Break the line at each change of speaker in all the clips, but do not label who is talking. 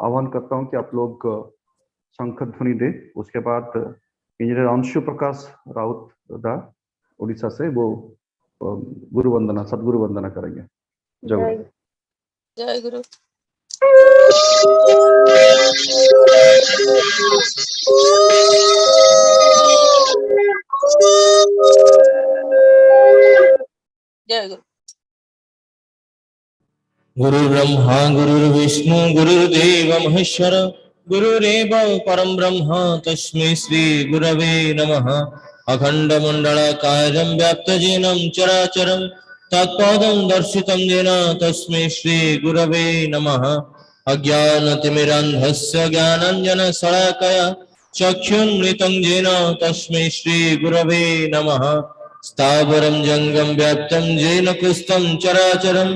आह्वान करता हूं कि आप लोग शंख ध्वनि दे। उसके बाद इंजीनियर अंशु प्रकाश राउत दा उड़ीसा से वो गुरु वंदना, सदगुरु वंदना करेंगे। जय गुरु।
जय गुरु। जय गुरु।
गुरु ब्रह्मा गुरुर्विष्णु गुरुर्देव महेश्वर गुरुरेव परम ब्रह्म तस्मै श्री गुरवे नमः। अखंड मंडलाकारं व्याप्तजेनं चराचरं तत्पदं दर्शितं येन तस्मै श्री गुरवे नमः। अज्ञानतिमिरान्धस्य ज्ञानाञ्जनशलाकया चक्षुन्मृतं येन तस्मै श्री गुरवे नमः। स्थावरं जंगम व्याप्तं येन कुस्थं चराचरं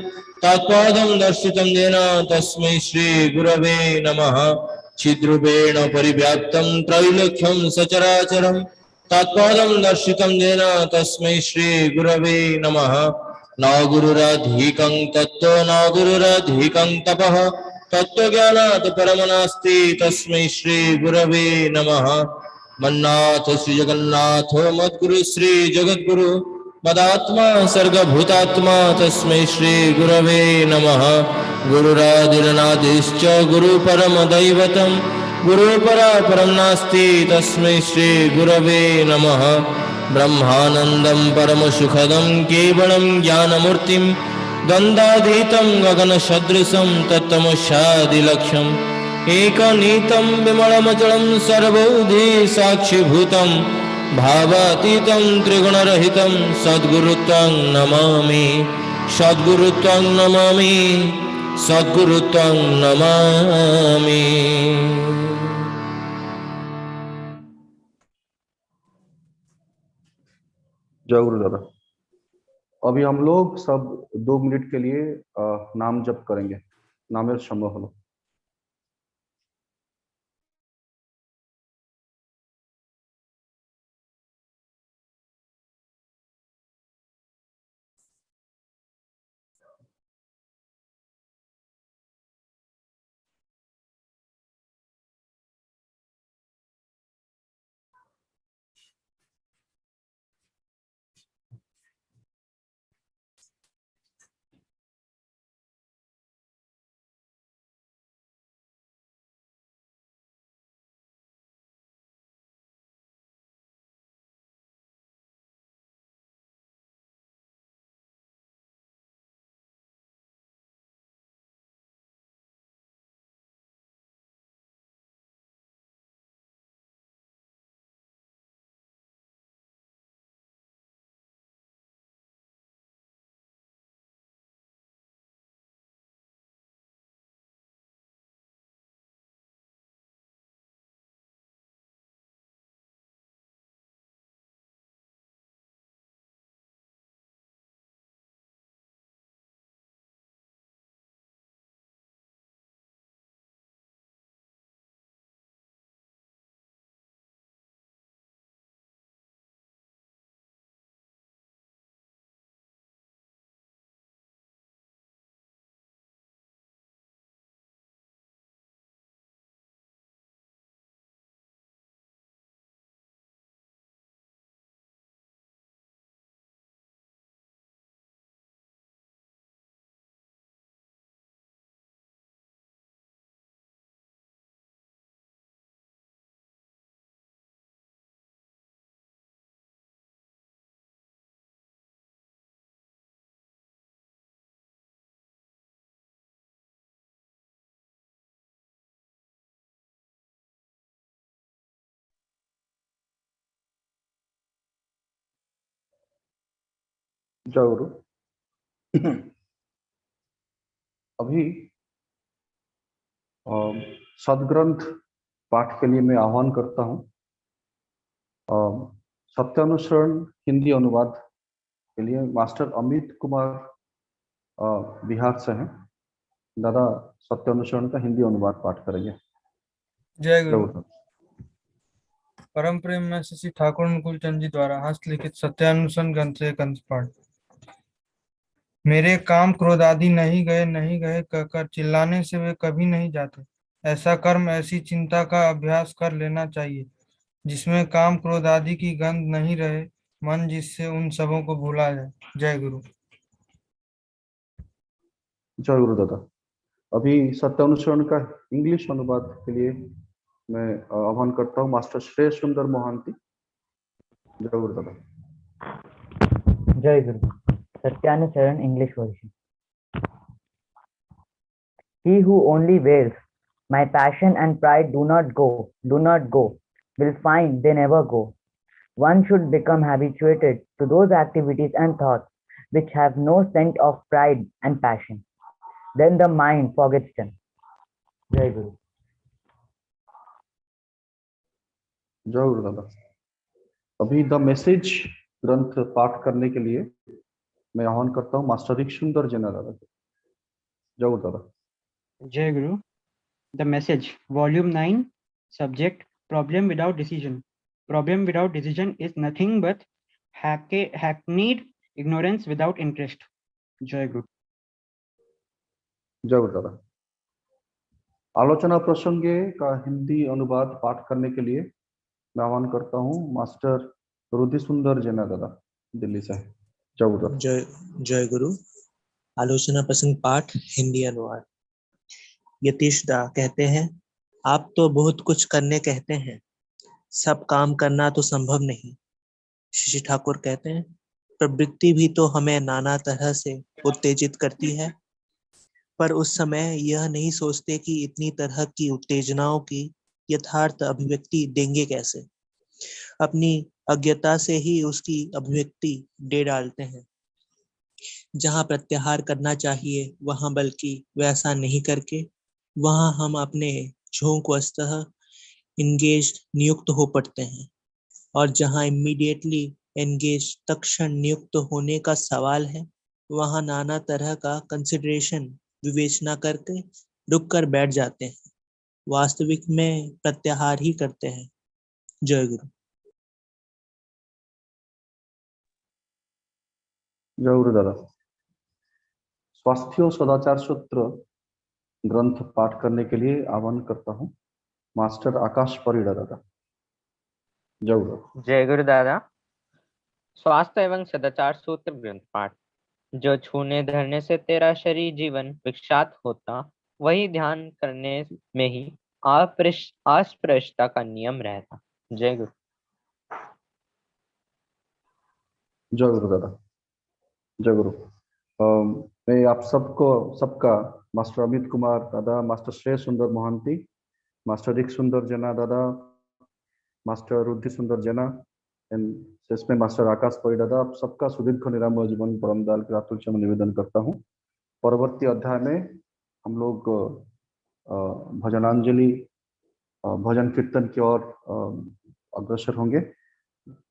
तत्पदं दर्शितं येन तस्मै श्री गुरवे नमः। छिद्रूपेण परिव्याप्तं त्रैलोक्यं सचराचरं तत्पदं दर्शितं येन तस्मै श्री गुरवे नमः। न गुरुराधिकं तत्त्व न गुरुराधिकं तपः तत्त्वज्ञानात् परं नास्ति तस्मै श्री गुरवे नमः। मन्नाथ श्री जगन्नाथ मद्गुरु श्री जगद्गुरु मदात्मा सर्गभूतात्मा तस्मै श्री गुरवे नमः। गुरुरादिरनादिश्च गुरु परम दैवतं गुरु परापरं नास्ति तस्मै श्री गुरवे नमः। ब्रह्मानन्दं परमसुखदं केवलं ज्ञानमूर्तिं द्वन्द्वातीतं गगनसदृशं तत्तमस्यादिलक्ष्यम् एकनीतं विमलमचलं सर्वबुद्धि साक्षिभूतं भावातीतं त्रिगुणरहितं सद्गुरुत्वं नमामि सद्गुरुत्वं नमामि सद्गुरुत्वं नमामि।
जय गुरु दादा। अभी हम लोग सब 2 मिनट के लिए नाम जप करेंगे। नामेर समय हलो। जय गुरु। अभी सदग्रंथ पाठ के लिए मैं आह्वान करता हूं। सत्यानुसरण हिंदी अनुवाद के लिए मास्टर अमित कुमार बिहार से हैं। दादा सत्यानुसरण का हिंदी अनुवाद पाठ करेंगे।
जय गुरु। परम प्रेम में श्री ठाकुर मुकुल चंद जी द्वारा हस्तलिखित सत्यानुसरण ग्रंथ से कंठ पाठ। मेरे काम क्रोध आदि नहीं गए कहकर चिल्लाने से वे कभी नहीं जाते। ऐसा कर्म, ऐसी चिंता का अभ्यास कर लेना चाहिए जिसमें काम क्रोध आदि की गंध नहीं रहे, मन जिससे उन सबों को भूला जाए। जय गुरु।
जय गुरु दादा। अभी सत्य अनुसरण का इंग्लिश अनुवाद के लिए मैं आह्वान करता हूँ मास्टर श्रेय सुंदर मोहांती। जय गुरु दादा।
Jai Guru. Satyanusaran English version. He who only wails, my passion and pride do not go, will find they never go. One should become habituated to those activities and thoughts which have no scent of pride and passion. Then the mind forgets them. Jai Guru.
जय गुरु दादा। अभी the message ग्रंथ पाठ करने के लिए मैं आह्वान करता हूँ मास्टर सुंदर जेना दादा को। जय गुरु दादा।
Jai Guru. The message, volume 9, subject, problem without decision. Problem without decision is nothing but hackneyed ignorance without interest. Jai Guru.
जय गुरु दादा। आलोचना प्रसंगे का हिंदी अनुवाद पाठ करने के लिए मैं आह्वान करता हूँ मास्टर रुधि सुंदर जेना दादा दिल्ली से। जय गुरु दादा।
जय गुरु। आलोचना प्रसंग पाठ हिंदी अनुवाद। यतीश दा कहते हैं, आप तो बहुत कुछ करने कहते हैं, सब काम करना तो संभव नहीं। शशि ठाकुर कहते हैं, प्रवृत्ति भी तो हमें नाना तरह से उत्तेजित करती है, पर उस समय यह नहीं सोचते कि इतनी तरह की उत्तेजनाओं की यथार्थ अभिव्यक्ति देंगे कैसे। अपनी अज्ञता से ही उसकी अभिव्यक्ति दे डालते हैं। जहां प्रत्याहार करना चाहिए वहां बल्कि वैसा नहीं करके वहां हम अपने झोंकवशतः इंगेज नियुक्त हो पड़ते हैं, और जहां इमीडिएटली एंगेज तत्क्षण नियुक्त होने का सवाल है वहां नाना तरह का कंसिडरेशन विवेचना करके रुक कर बैठ जाते हैं, वास्तविक में प्रत्याहार ही करते हैं। जय गुरु।
जय गुरु दादा। स्वास्थ्य और सदाचार सूत्र ग्रंथ पाठ करने के लिए आह्वान करता हूँ मास्टर आकाश परिड़ा दादा। जय गुरु।
जय गुरु दादा। स्वास्थ्य एवं सदाचार सूत्र ग्रंथ पाठ। जो छूने धरने से तेरा शरीर जीवन विक्षात होता, वही ध्यान करने में ही अस्पृश्यता का नियम रहता। जय गुरु।
जय गुरु दादा। जय गुरु। मैं आप सबका मास्टर अमित कुमार दादा, मास्टर श्रेय सुंदर मोहांती, मास्टर रिक सुंदर जेना दादा, मास्टर रुद्धि सुंदर जेना एंड इसमें मास्टर आकाश परी दादा, आप सबका सुदीर्घ निरामय जीवन परम दयाल के रातुल से मैं निवेदन करता हूँ। परवर्ती अध्याय में हम लोग भजनांजलि भजन कीर्तन की ओर अग्रसर होंगे।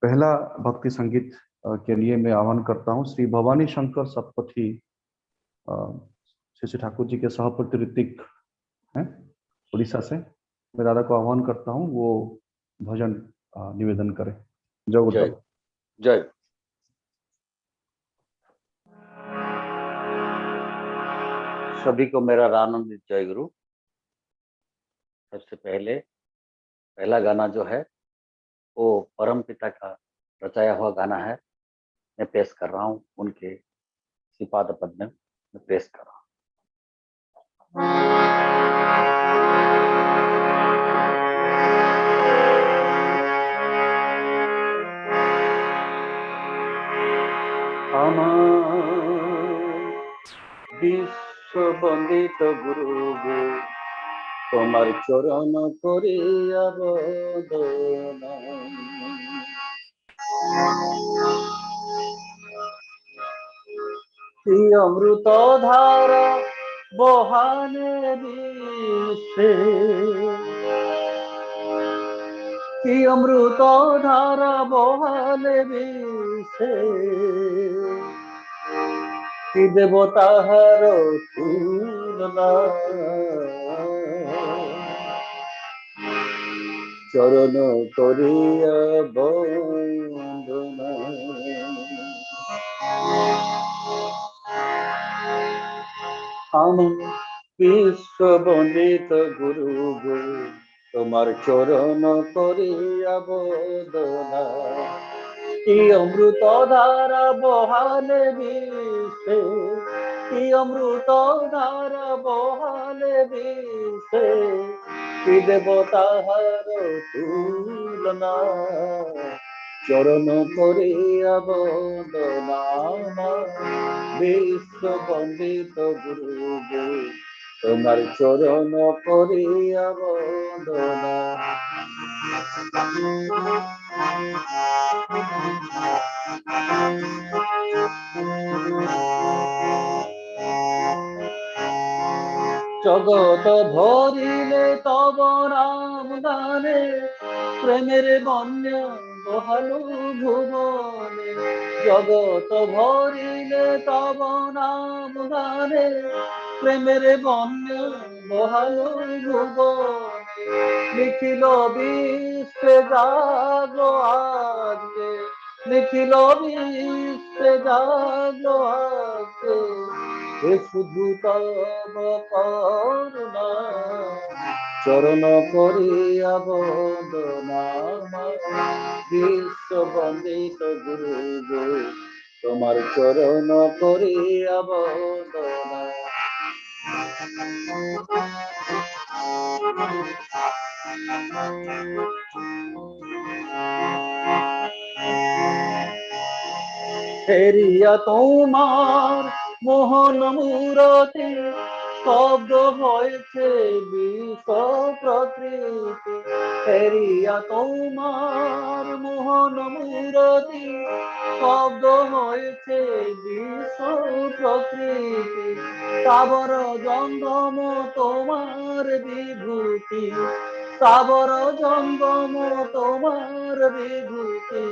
पहला भक्ति संगीत के लिए मैं आह्वान करता हूँ श्री भवानी शंकर सतपथी श्री ठाकुर जी के सहपति ऋतिक हैं उड़ीसा से। मैं दादा को आह्वान करता हूँ वो भजन निवेदन करें। जय गुरु।
जय। सभी को मेरा आनंदित जय गुरु। सबसे पहला गाना जो है वो परम पिता का रचाया हुआ गाना है, मैं पेश कर रहा हूँ उनके श्रीपाद पद में मैं पेश कर रहा हूँ। विश्व बंदित गुरु गो तुम्हार चरण करे अवदन, अमृत धारा बहाने दिसे, अमृत धारा बहाने दिसे, देवता हर तुलना चरण करिया बंदना। हम विश्व বন্দিত গুরু গো তোমার চরণ করিয়া বদনা কি অমৃত ধারা বহালে বিষে কি অমৃত ধারা বহালে বিষে কি দেবতাহার তুলনা চরণ করিয়া বদনা বিশ্ব বন্দিত গুরু গো তোমার চরণ করিয়া বদনা জগত ভরিলে তব নাম গানে প্রেমের বন্যা বহালু ভুবনে জগত ভরিলে তব নাম গানে প্রেমের বন্যা বহালু ভুবনে লিখিল বিশ্বে জাগো আজকে লিখিল বিশ্বে জাগো আজকে শুধু তব করুণা চরণ করিয়া বদনা বিশ্ব বন্দিত গুরু গো তোমার চরণ করিয়া বদনা ফেরিয়া তোমার মোহন মূরতি শব্দ হয়েছে বিশ্ব প্রকৃতি ফেরিয়া তোমার মোহন মূরতি শব্দ হয়েছে বিশ্ব প্রকৃতি সাবর জঙ্গম তোমার বিভূতি সাবর জঙ্গম তোমার বিভূতি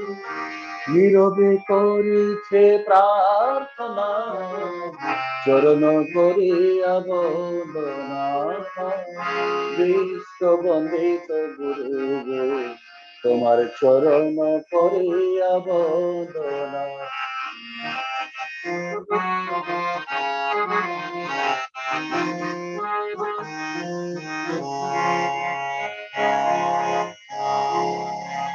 নীরবে করিছে প্রার্থনা চরণ করিয়া বদনা বিশ্ব বন্দিত গুরু গো তোমার চরণ করিয়া বদনা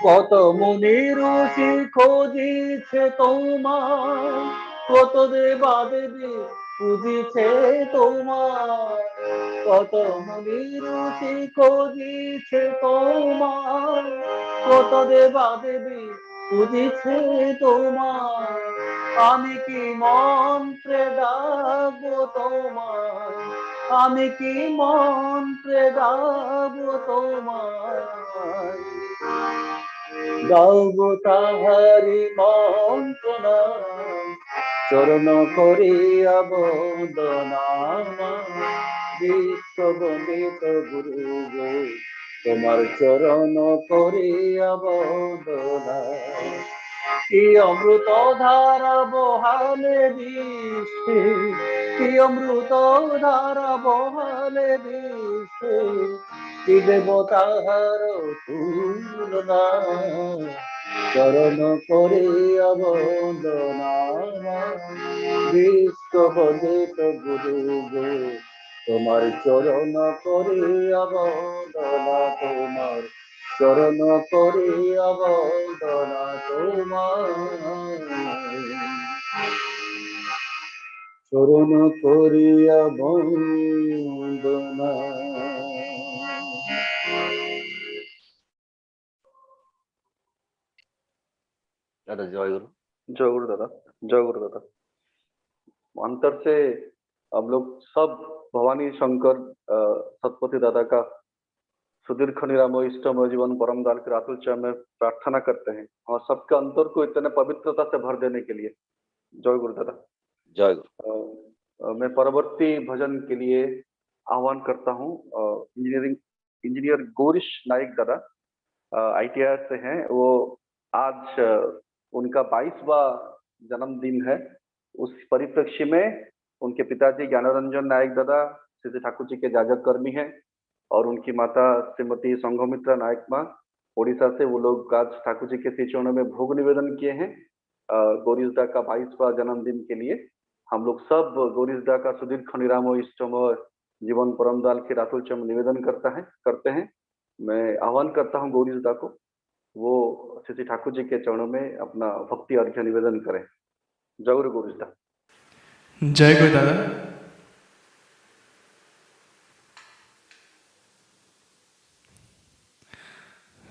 কত মুনি ঋষি খোঁজিছে তোমার কত দেবা দেবী পুজিছে তোমার কত মুনি ঋষি খোঁজিছে তোমার কত দেবা দেবী পুজিছে তোমার আমি কি মন্ত্রে ডাকবো তোমার আমি কি মন্ত্রে ডাকবো তোমার গাওবো তাহারি মন্ত্রণা চরণ করিয়া বদনা বিশ্ব বন্দিত গুরু গো তোমার চরণ করিয়া বদনা কি অমৃত ধারা বহালে বিশ্বে কি অমৃত ধারা বহালে বিশ্বে কি দেবতাহার তুলনা চরণ করিয়া বন্দনা বিশ্ব বন্দিত গুরু গো তোমার চরণ করিয়া বন্দনা তোমার চরণ করিয়া বন্দনা তোমার চরণ করিয়া বন্দনা दादा जय गुरु।
जय गुरु दादा, जय गुरु दादा। अंतर से हम लोग सब भवानी शंकर सतपति दादा का सुदीर्घ निरामय इष्टमय जीवन परम दान के रातुल चरण में प्रार्थना करते हैं और सबके अंतर को इतने पवित्रता से भर देने के लिए। जय गुरु दादा।
जय गुरु।
मैं परवर्ती भजन के लिए आह्वान करता हूँ इंजीनियर गौरीश नाइक दादा ITR से हैं। वो आज उनका 22वां जन्मदिन है। उस परिप्रेक्ष्य में उनके पिताजी ज्ञानरंजन नायक दादा श्री ठाकुर जी के जाजक कर्मी हैं और उनकी माता श्रीमती संघमित्रा नायक माँ ओडिशा से। वो लोग आज ठाकुर जी के श्री चरणों में भोग निवेदन किए हैं गौरीशदा का 22वां जन्मदिन के लिए। हम लोग सब गौरीशदा का सुदीर्घ निरामय इष्टमय जीवन परमदाल के रातुल चम निवेदन करते हैं। मैं आह्वान करता हूँ गौरीदा को, वो श्री ठाकुर जी के चरणों में अपना भक्ति अर्घ्य निवेदन करें। जय गुरु गौरीदा।
जय गुरु दादा।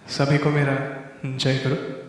सभी को मेरा जय गुरु।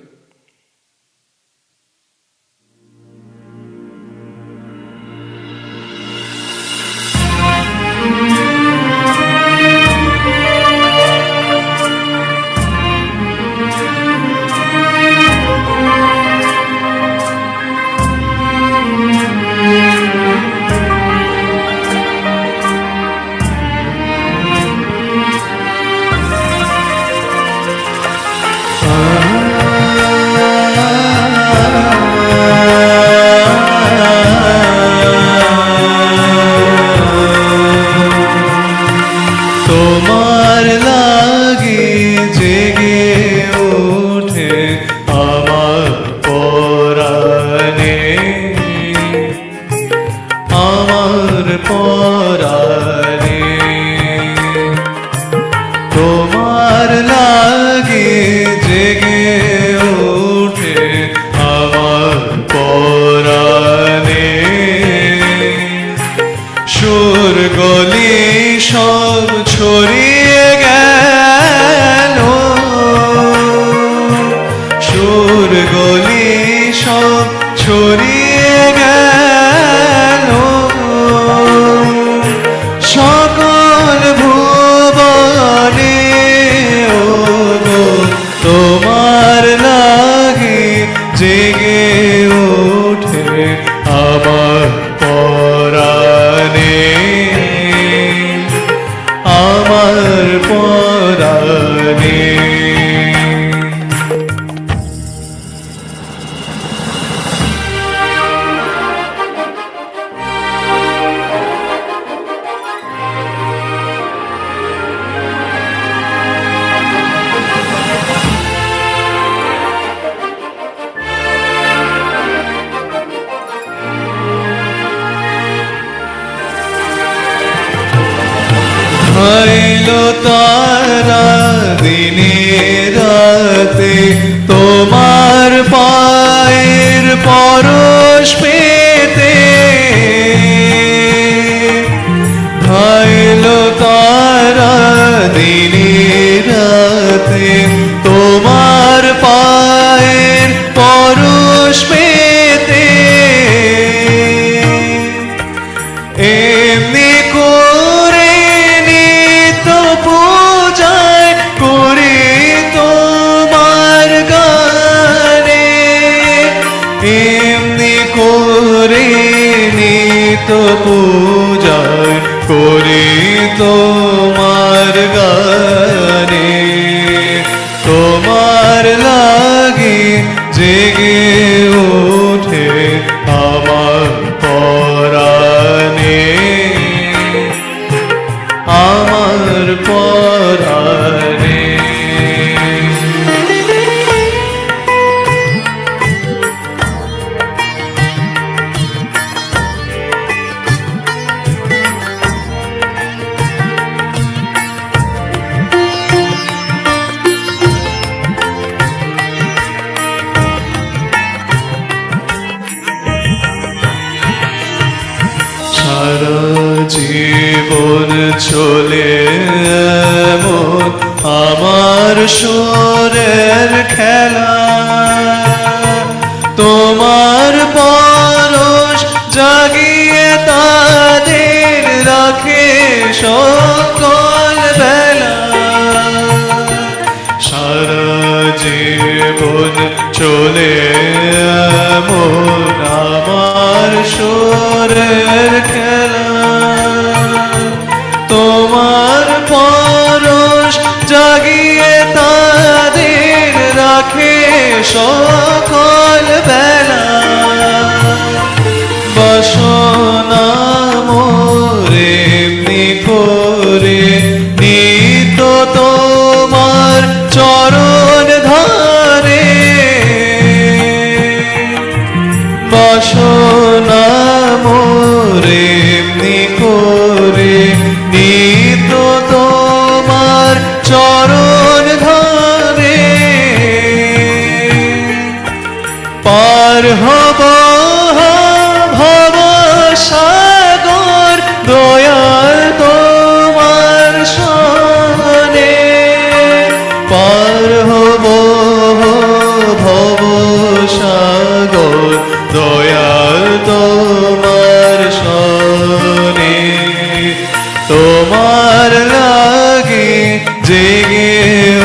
জেগে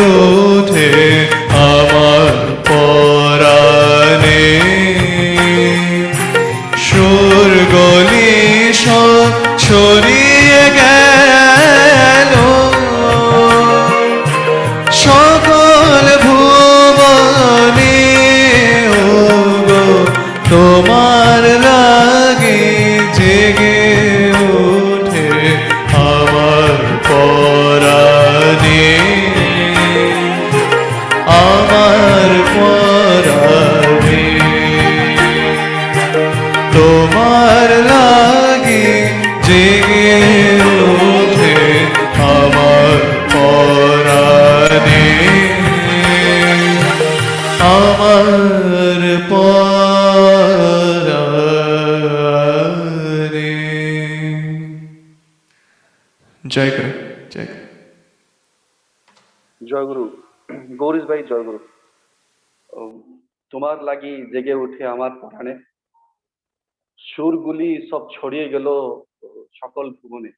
ওঠে আমার পরাণে। সুর গলি সব ছড়িয়ে গেল সকল ভুবনে, ওগো তোমার লাগে জেগে ওঠে আমার পরাণে, আমার পরাণে। তোমার লাগে জেগে ওঠে আমার পরাণে, আমার পরাণে। জয় গুরু, জয় গুরু।
জয় গুরু। গৌরীশ ভাই জয় গুরু। তোমার লাগি জেগে উঠে আমার পরাণে, সুरगुली सब छड़िए गेलो सकल भुवने।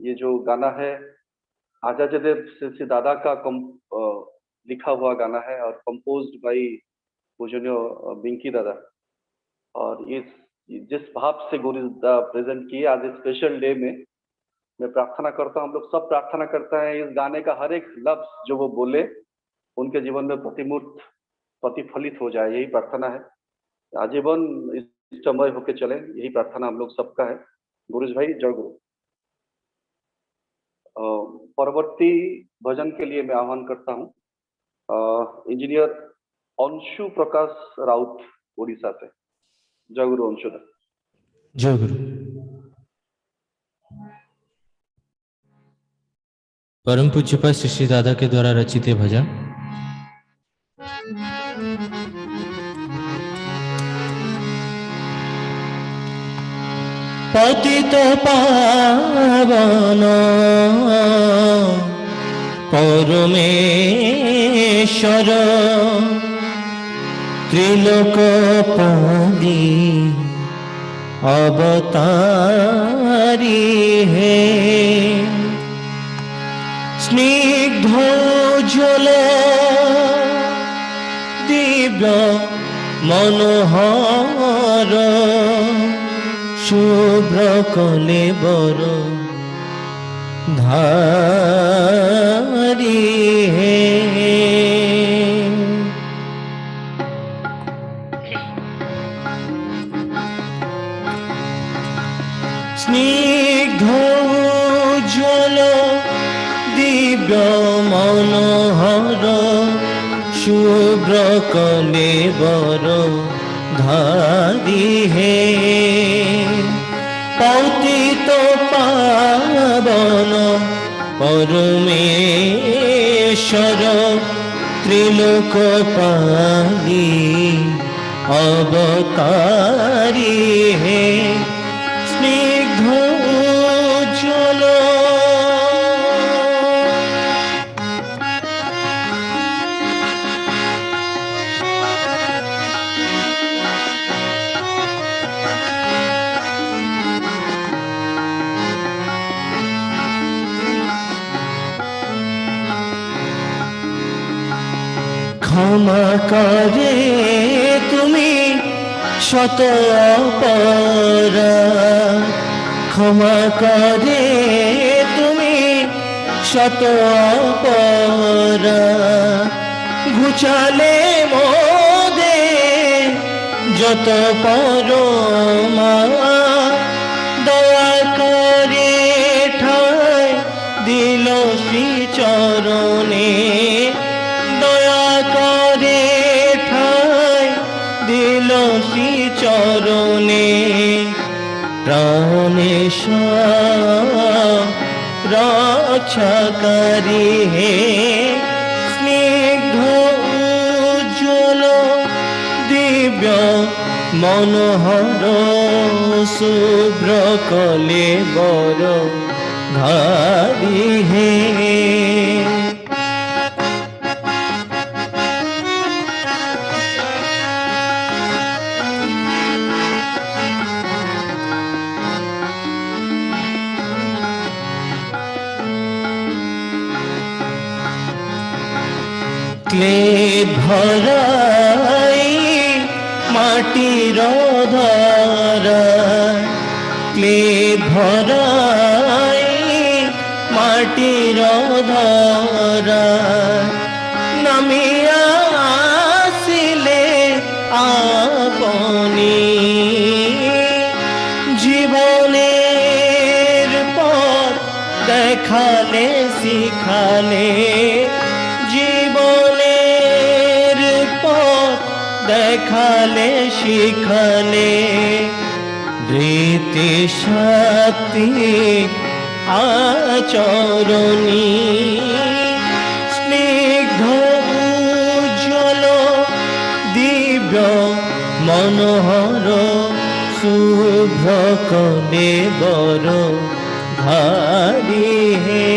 ये जो गाना है आचार्य देव श्री दादा का लिखा हुआ गाना है और कंपोज्ड बाई पूजनीय बिंकी दादा। और इस जिस भाव से गुरु दा प्रेजेंट किए आज स्पेशल डे में, मैं प्रार्थना करता हूँ, हम लोग सब प्रार्थना करते हैं इस गाने का हर एक लफ्ज जो वो बोले उनके जीवन में प्रतिफलित हो जाए, यही प्रार्थना है। आजीवन इष्टमय होके चले, यही प्रार्थना हम लोग सबका है। गुरुज भाई जय गुरु। परवर्ती भजन के लिए मैं आह्वान करता हूँ इंजीनियर अंशु प्रकाश राउत उड़ीसा से। जय गुरु अंशु दा।
जय गुरु। परम पूज्यपाद श्री श्री दादा के द्वारा रचित भजन। पतित पावन परमेश्वर त्रिलोकपाली अवतारी है, स्निग्ध जल दिव्य मनोहर शुभ्र कलेबर धारी है। स्निग्ध जल दिव्य मनोहर शुभ्र कलेबर धारी है, पतित पावन परमेश्वर त्रिलोकपाली अवतारी है, स्निग्ध जल क्षमा करे तुम्हें शत अपराध, क्षमा करे तुम्हें शत अपराध, घुचाले मोदे যত পরমা দয়া করে ঠাই দিল শ্রী চরণে, দয়া করে ঠাই দিল শ্রী চরণে, প্রাণেশ্বর রক্ষাকারী হে স্নিগ্ধ উজ্জ্বল দিব্য মনোহর শুভ্র কলেবর ধারী হে। क्लेद भराई माटीर धराय क्लेद भराई माटीर धराय नामिया आसिले आपनी জীবনের পথ দেখালে শিখালে জীবনের পথ দেখালে শিখালে ধৃতি শক্তি আচরণী স্নিগ্ধ উজ্জ্বল দিব্য মনোহর शुभ्र कले बर धारी है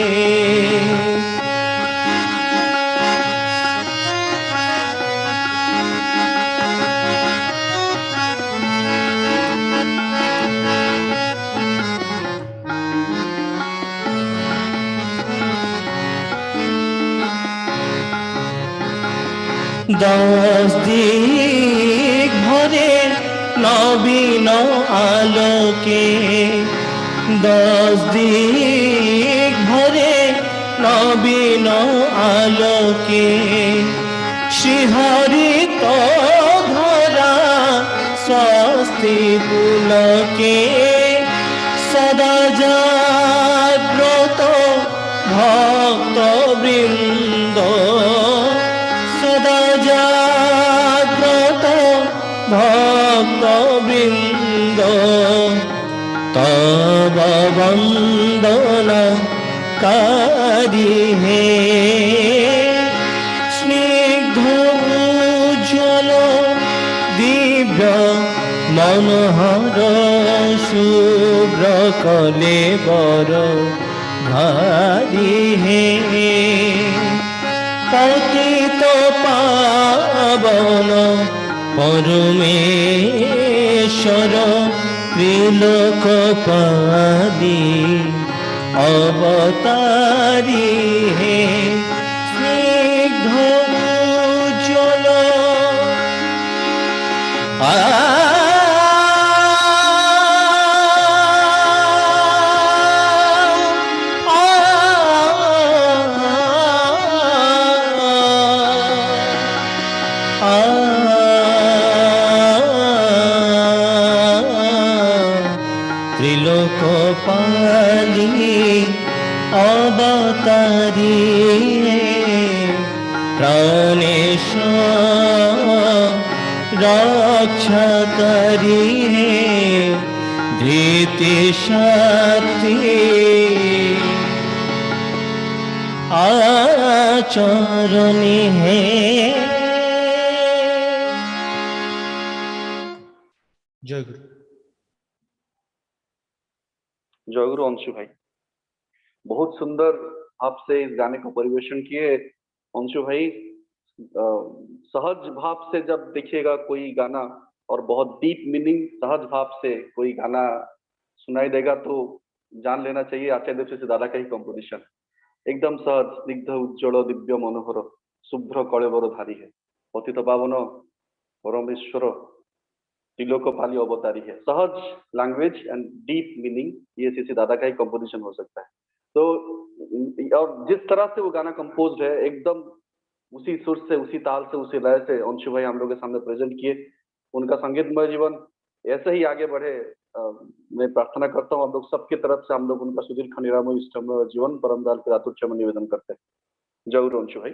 दस दिक भरे नवीन आलोके दस दिक भरे नवीन आलोके शिहरित धरा स्वस्ति पुलके सदा जाग्रत भक्त वृंद सदा जाग्रत भक्त वृंद तब वंदना कारी है स्निग्ध उज्ज्वल दिव्य मनोहर शुभ्र कले बर भारी है पतित पावन परमेश्वर त्रिलोकपाली अवतारी है स्निग्ध उज्ज्वल त्रिलोकपाली अवतारी प्राणेश रक्षा करी है धृति शक्ति आचरणी है
जय गुरु। जय गुरु अंशु भाई, बहुत सुंदर आपसे इस गाने को परिवेशन किए अंशु भाई। सहज भाव से जब देखिएगा कोई गाना और बहुत डीप मीनिंग सहज भाव से कोई गाना सुनाई देगा तो जान लेना चाहिए आचार्य देव से दादा का ही कंपोजिशन। एकदम सहज स्निग्ध उज्ज्वल दिव्य मनोहर शुभ्र कलेबर धारी है पतित पावन परमेश्वर त्रिलोकपाली अवतारी है। सहज लैंग्वेज एंड डीप मीनिंग ये श्री दादा का ही कंपोजिशन हो सकता है। तो और जिस तरह से वो गाना कंपोज है एकदम उसी सुर से उसी ताल से उसी लय से अंशु भाई हम लोग के सामने प्रेजेंट किए। उनका संगीतमय जीवन ऐसे ही आगे बढ़े मैं प्रार्थना करता हूँ। हम लोग सबके तरफ से हम लोग उनका सुदीर्घ निरामय इष्टमय जीवन परम दयाल के दातुच्य में निवेदन करते हैं। जरूर अंशु भाई।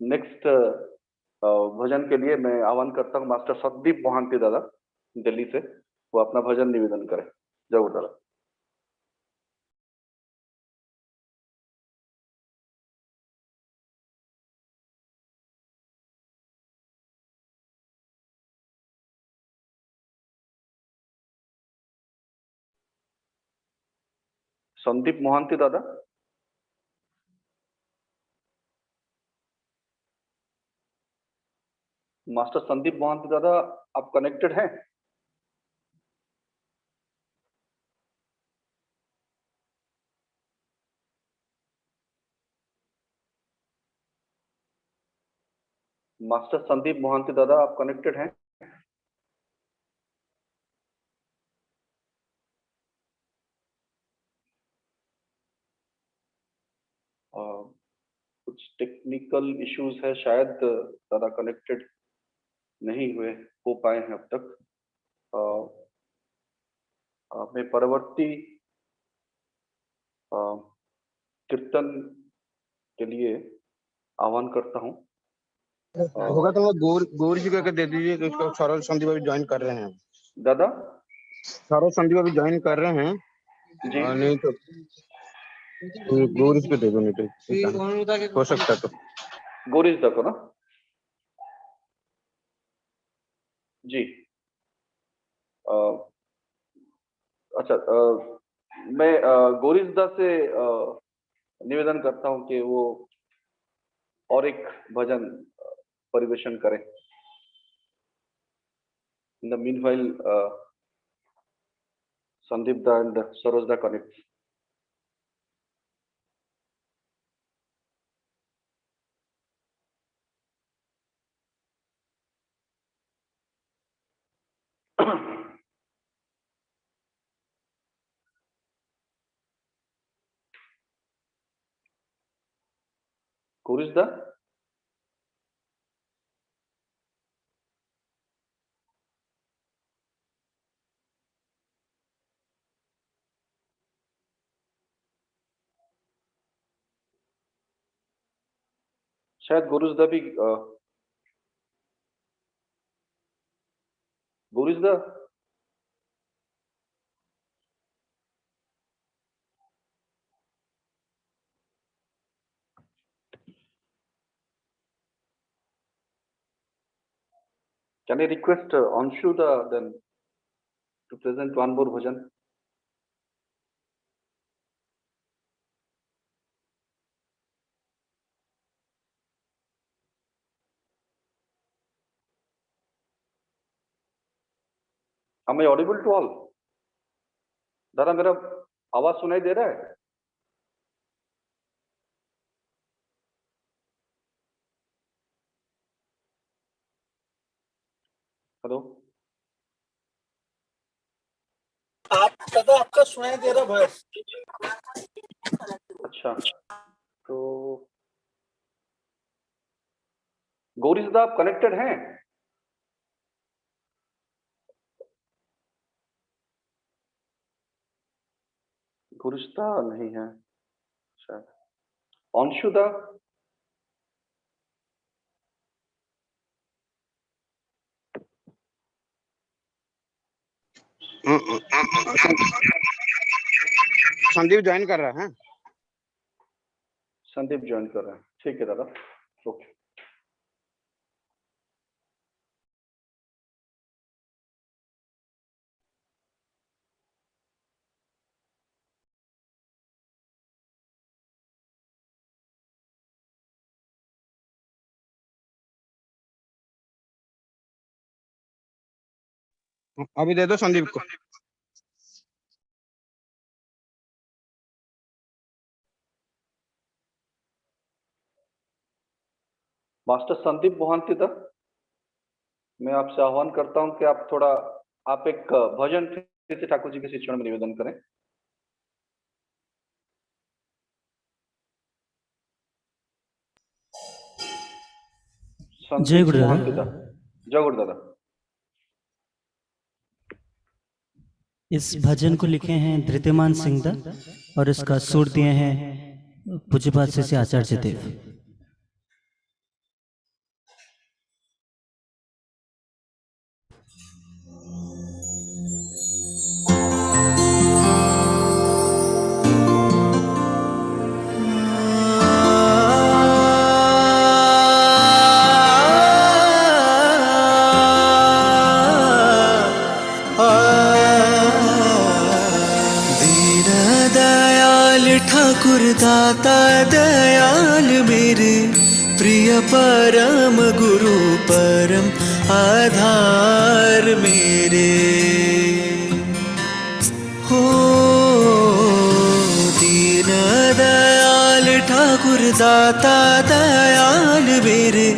नेक्स्ट भजन के लिए मैं आह्वान करता हूँ मास्टर सतदीप मोहांती दादा दिल्ली से, वो अपना भजन निवेदन करें। जरूर दादा। संदीप मोहांती दादा, मास्टर संदीप मोहांती दादा आप कनेक्टेड हैं? मास्टर संदीप मोहंती दादा, आप कनेक्टेड हैं? कुछ टेक्निकल इश्यूज है, शायद दादा कनेक्टेड नहीं हो पाए हैं अब तक। मैं परवर्ती कीर्तन के लिए आह्वान करता हूँ।
होगा तो गौर जी को दे दीजिए कि उसको सरल संदीप अभी ज्वाइन कर रहे हैं।
दादा
सरल संदीप अभी ज्वाइन कर रहे हैं
जी।
नहीं तो गौर को दे दो, नहीं तो हो सकता है तो
गौरीश दा को ना जी। अच्छा, मैं गौरीश दा से निवेदन करता हूं कि वो और एक भजन परिवेशन करें। इन द मीनवाइल संदीप दा एंड सरोज दा कनेक्ट। गौरीश दा शायद गौरीश दा भी गौरीश दा can I request Anshu da then to present one more bhajan? Am I audible to all? दादा मेरा आवाज सुनाई दे रहा है? हेलो
दादा आपका सुनाई दे रहा है।
अच्छा, तो गौरीश दा आप कनेक्टेड हैं? गौरीश दा नहीं है शायद। अंशु दा
संदीप ज्वाइन कर रहा है।
संदीप ज्वाइन कर रहे हैं, ठीक है दादा, ओके।
अभी दे दो संदीप को।
मास्टर संदीप मोहंती दा, मैं आपसे आह्वान करता हूं कि आप एक भजन फिर से ठाकुर जी के शिक्षण में निवेदन करें।
जय गुरुदादा।
मोहंती दा, जय गुरुदादा।
इस भजन को लिखे हैं धृतिमान सिंह दा और इसका सुर दिए हैं पूज्यपाद श्री आचार्य देव।
ठाकुर दाता दयाल मेरे प्रिय परम गुरु परम आधार मेरे हो। दीन दयाल ठाकुर दाता दयाल मेरे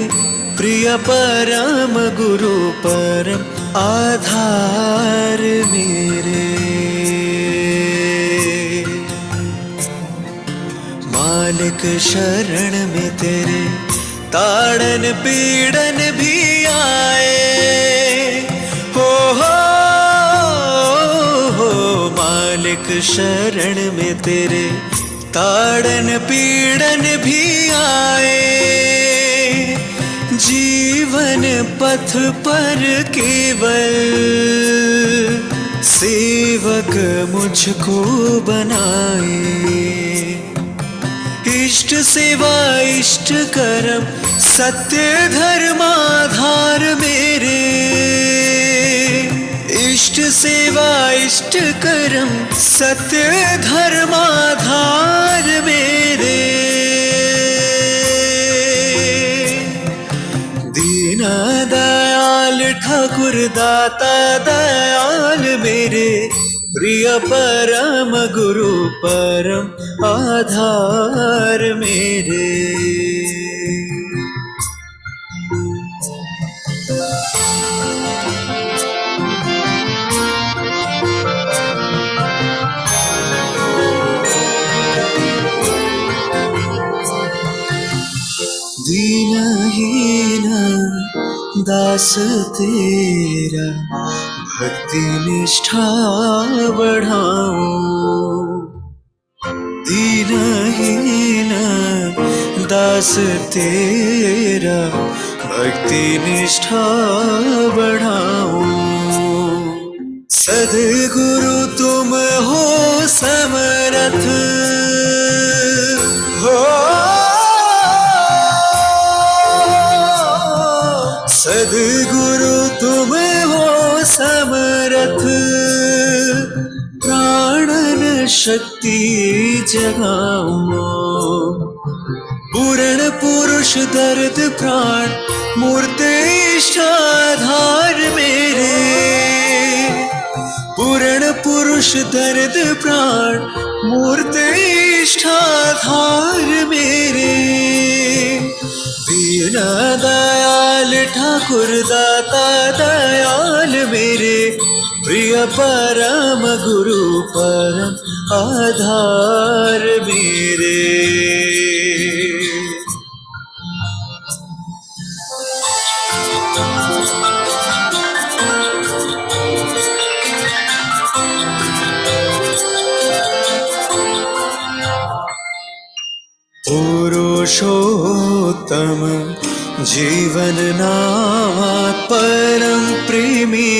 प्रिय परम गुरु परम आधार मेरे। मालिक शरण में तेरे ताड़न पीड़न भी आए हो, मालिक शरण में तेरे ताड़न पीड़न भी आए। जीवन पथ पर केवल सेवक मुझको बनाए। इष्ट सेवा इष्ट कर्म सत्य धर्माधार मेरे। इष्ट सेवा इष्ट कर्म सत्य धर्माधार मेरे। दीन दयाल ठाकुर दाता दयाल मेरे। प्रिय परम गुरु परम आधार मेरे। दीनहीन दास तेरा भक्ति निष्ठा बढ़ाऊं। दीनहीन दास तेरा भक्ति निष्ठा बढ़ाऊं। सद्गुरु तुम हो समर्थ हो, सद्गुरु तुम हो समर्थ। प्राणन शक्ति जगाओ। पूर्ण पुरुष दर्द प्राण मूर्ति इष्टाधार मेरे। पूर्ण पुरुष दर्द प्राण मूर्ति इष्टाधार मेरे। दीन दयाल ठाकुर दाता दयाल मेरे। प्रिय परम गुरु परम आधार मेरे। पुरुषोत्तम जीवन नाथ परम प्रेमी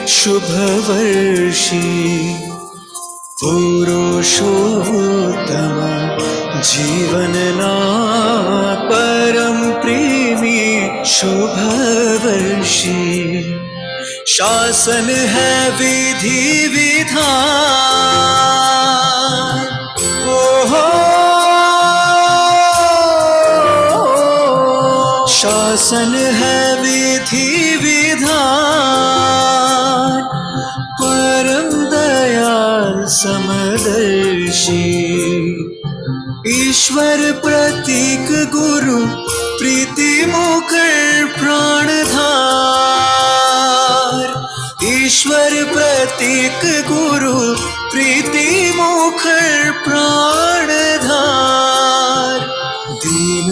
शुभवर्षी। पुरुषोत्तम जीवन नाथ परम प्रेमी शुभवर्षी। शासन है विधि विधान ओहो, शासन है विधि विधान। परम दयाल समदर्शी। ईश्वर प्रतीक गुरु प्रीति मुकर प्राणधार। ईश्वर प्रतीक गुरु प्रीति मुकर प्राणधार। दीन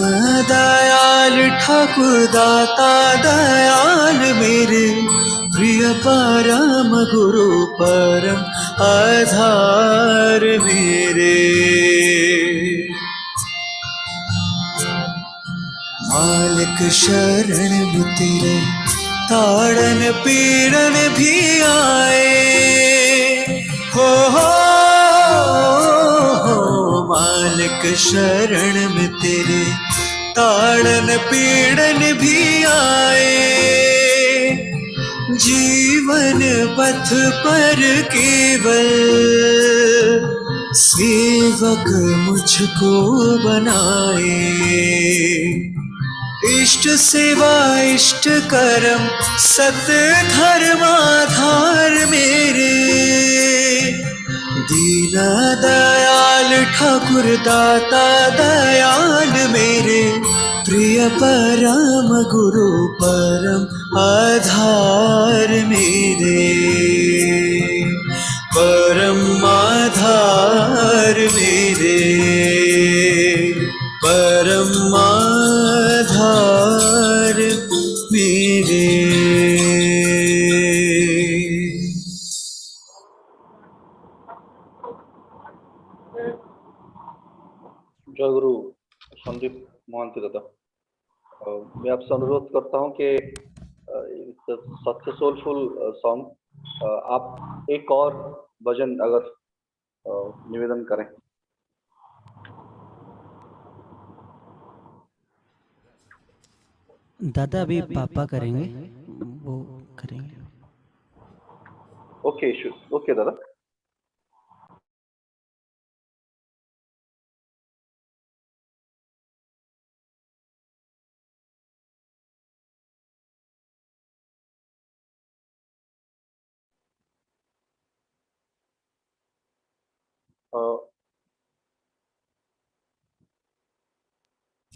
दयाल ठाकुर दाता दयाल मेरे। प्रिय परम गुरु परम आधार मेरे। मालिक शरण में तेरे ताड़न पीड़न भी आए हो, मालिक शरण में तेरे ताड़न पीड़न भी आए। जीवन पथ पर केवल सेवक मुझको बनाए। इष्ट सेवा इष्ट कर्म सत्य धर्माधार मेरे। दीन दयाल ठाकुर दाता दयाल मेरे। प्रिय परम गुरु परम आधार मेरे, परम आधार मेरे, परम आधार मेरे।
जय गुरु संदीप मोहंती दादा, मैं आपसे अनुरोध करता हूं कि सच सोलफुल सॉन्ग आप एक और भजन अगर निवेदन करें।
दादा अभी पापा करेंगे, वो करेंगे।
ओके ओके दादा।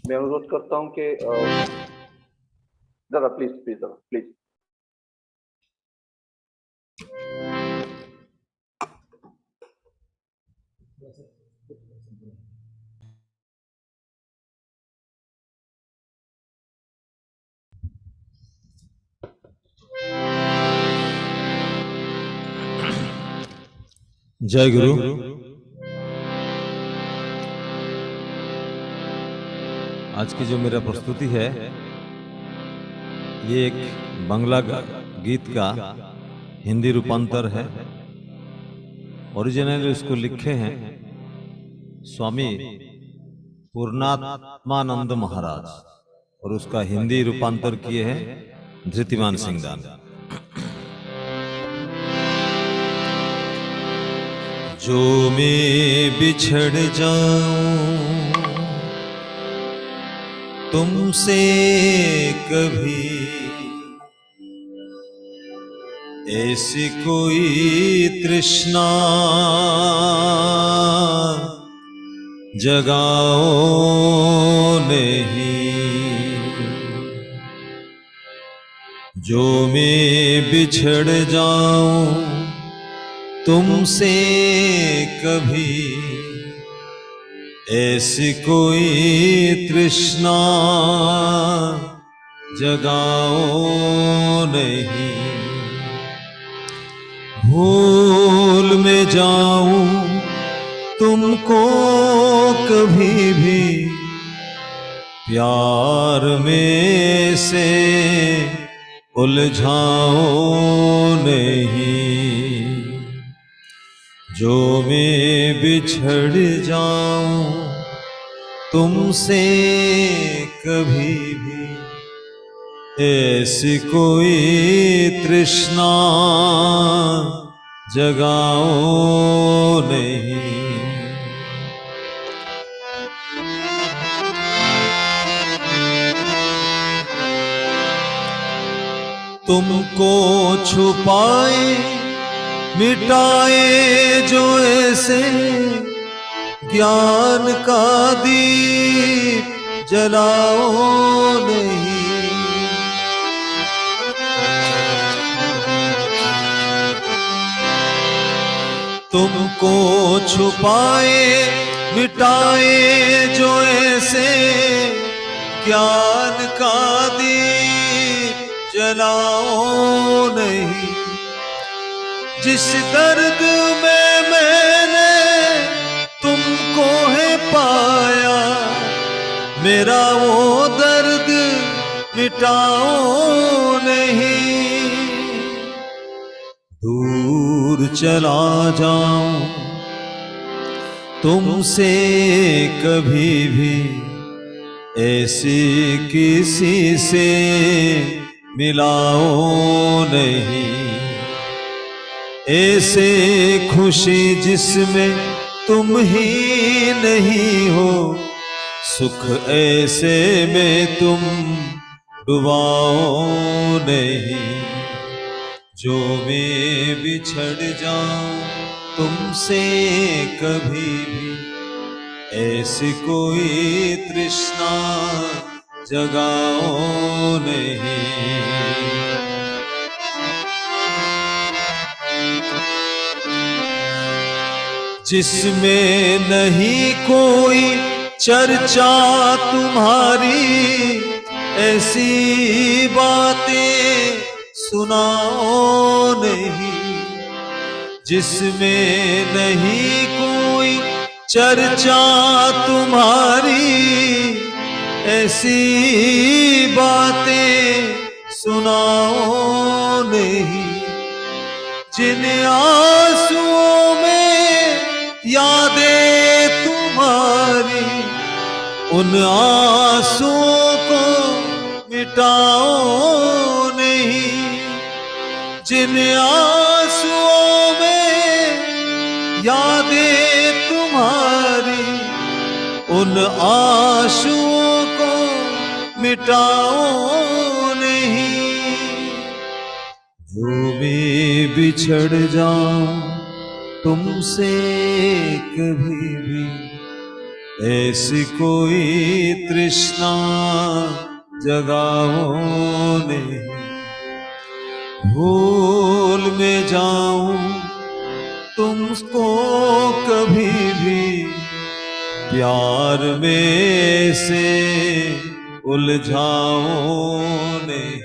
मैं अनुरोध करता हूं कि दादा प्लीज प्लीज दादा प्लीज।
जय गुरु। आज की जो मेरा प्रस्तुति है ये एक बांग्ला गीत का हिंदी रूपांतर है। ओरिजिनल इसको लिखे हैं स्वामी पूर्णात्मानंद महाराज और उसका हिंदी रूपांतर किए हैं धृतिमान सिंह दान। जो मैं बिछड़ जाऊं तुमसे कभी, ऐसी कोई तृष्णा जगाओ नहीं। जो मैं बिछड़ जाऊं तुमसे कभी, ऐसी कोई तृष्णा जगाओ नहीं। भूल में जाऊं तुमको कभी भी, प्यार में से उलझाओ नहीं। जो मैं बिछड़ जाऊं तुमसे कभी भी, ऐसी कोई तृष्णा जगाओ नहीं। तुमको छुपाए मिटाए जो ऐसे, ज्ञान का दीप जलाओ नहीं। तुमको छुपाए मिटाए जो ऐसे, ज्ञान का दीप जलाओ नहीं। जिस दर्द में मैंने तुमको है पाया, मेरा वो दर्द मिटाओ नहीं। दूर चला जाऊं तुमसे कभी भी, ऐसी किसी से मिलाओ नहीं। ऐसे खुशी जिसमें तुम ही नहीं हो, सुख ऐसे में तुम डुबाओ नहीं। जो मैं बिछड़ जाऊं तुमसे कभी भी, ऐसी कोई तृष्णा जगाओ नहीं। जिसमें नहीं कोई चर्चा तुम्हारी, ऐसी बातें सुनाओ नहीं। जिसमें नहीं कोई चर्चा तुम्हारी, ऐसी बातें सुनाओ नहीं। जिन आंसुओं में यादें तुम्हारी, उन आंसुओं को मिटाओ नहीं। जिन आंसुओं में यादें तुम्हारी, उन आंसुओं को मिटाओ नहीं। जो मैं बिछड़ जाऊं तुमसे कभी भी, ऐसी कोई तृष्णा जगाओ नहीं। भूल में जाऊं तुमको कभी भी, प्यार में से उलझाओ नहीं।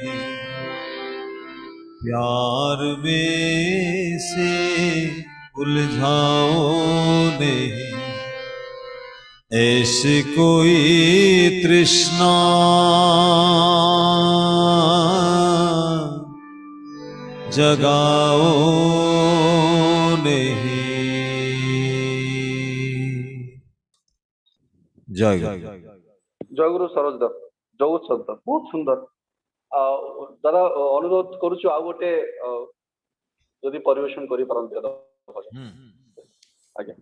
प्यार में से उलझाओ नहीं। ऐसी कोई तृष्णा जगाओ नहीं। जय
जयगुरु सरोज दा, जगत सदा बहुत सुंदर। दादा अनुरोध करुछु आ गोटे यदि परिवेशन करि परंते दादा। आज्ञा।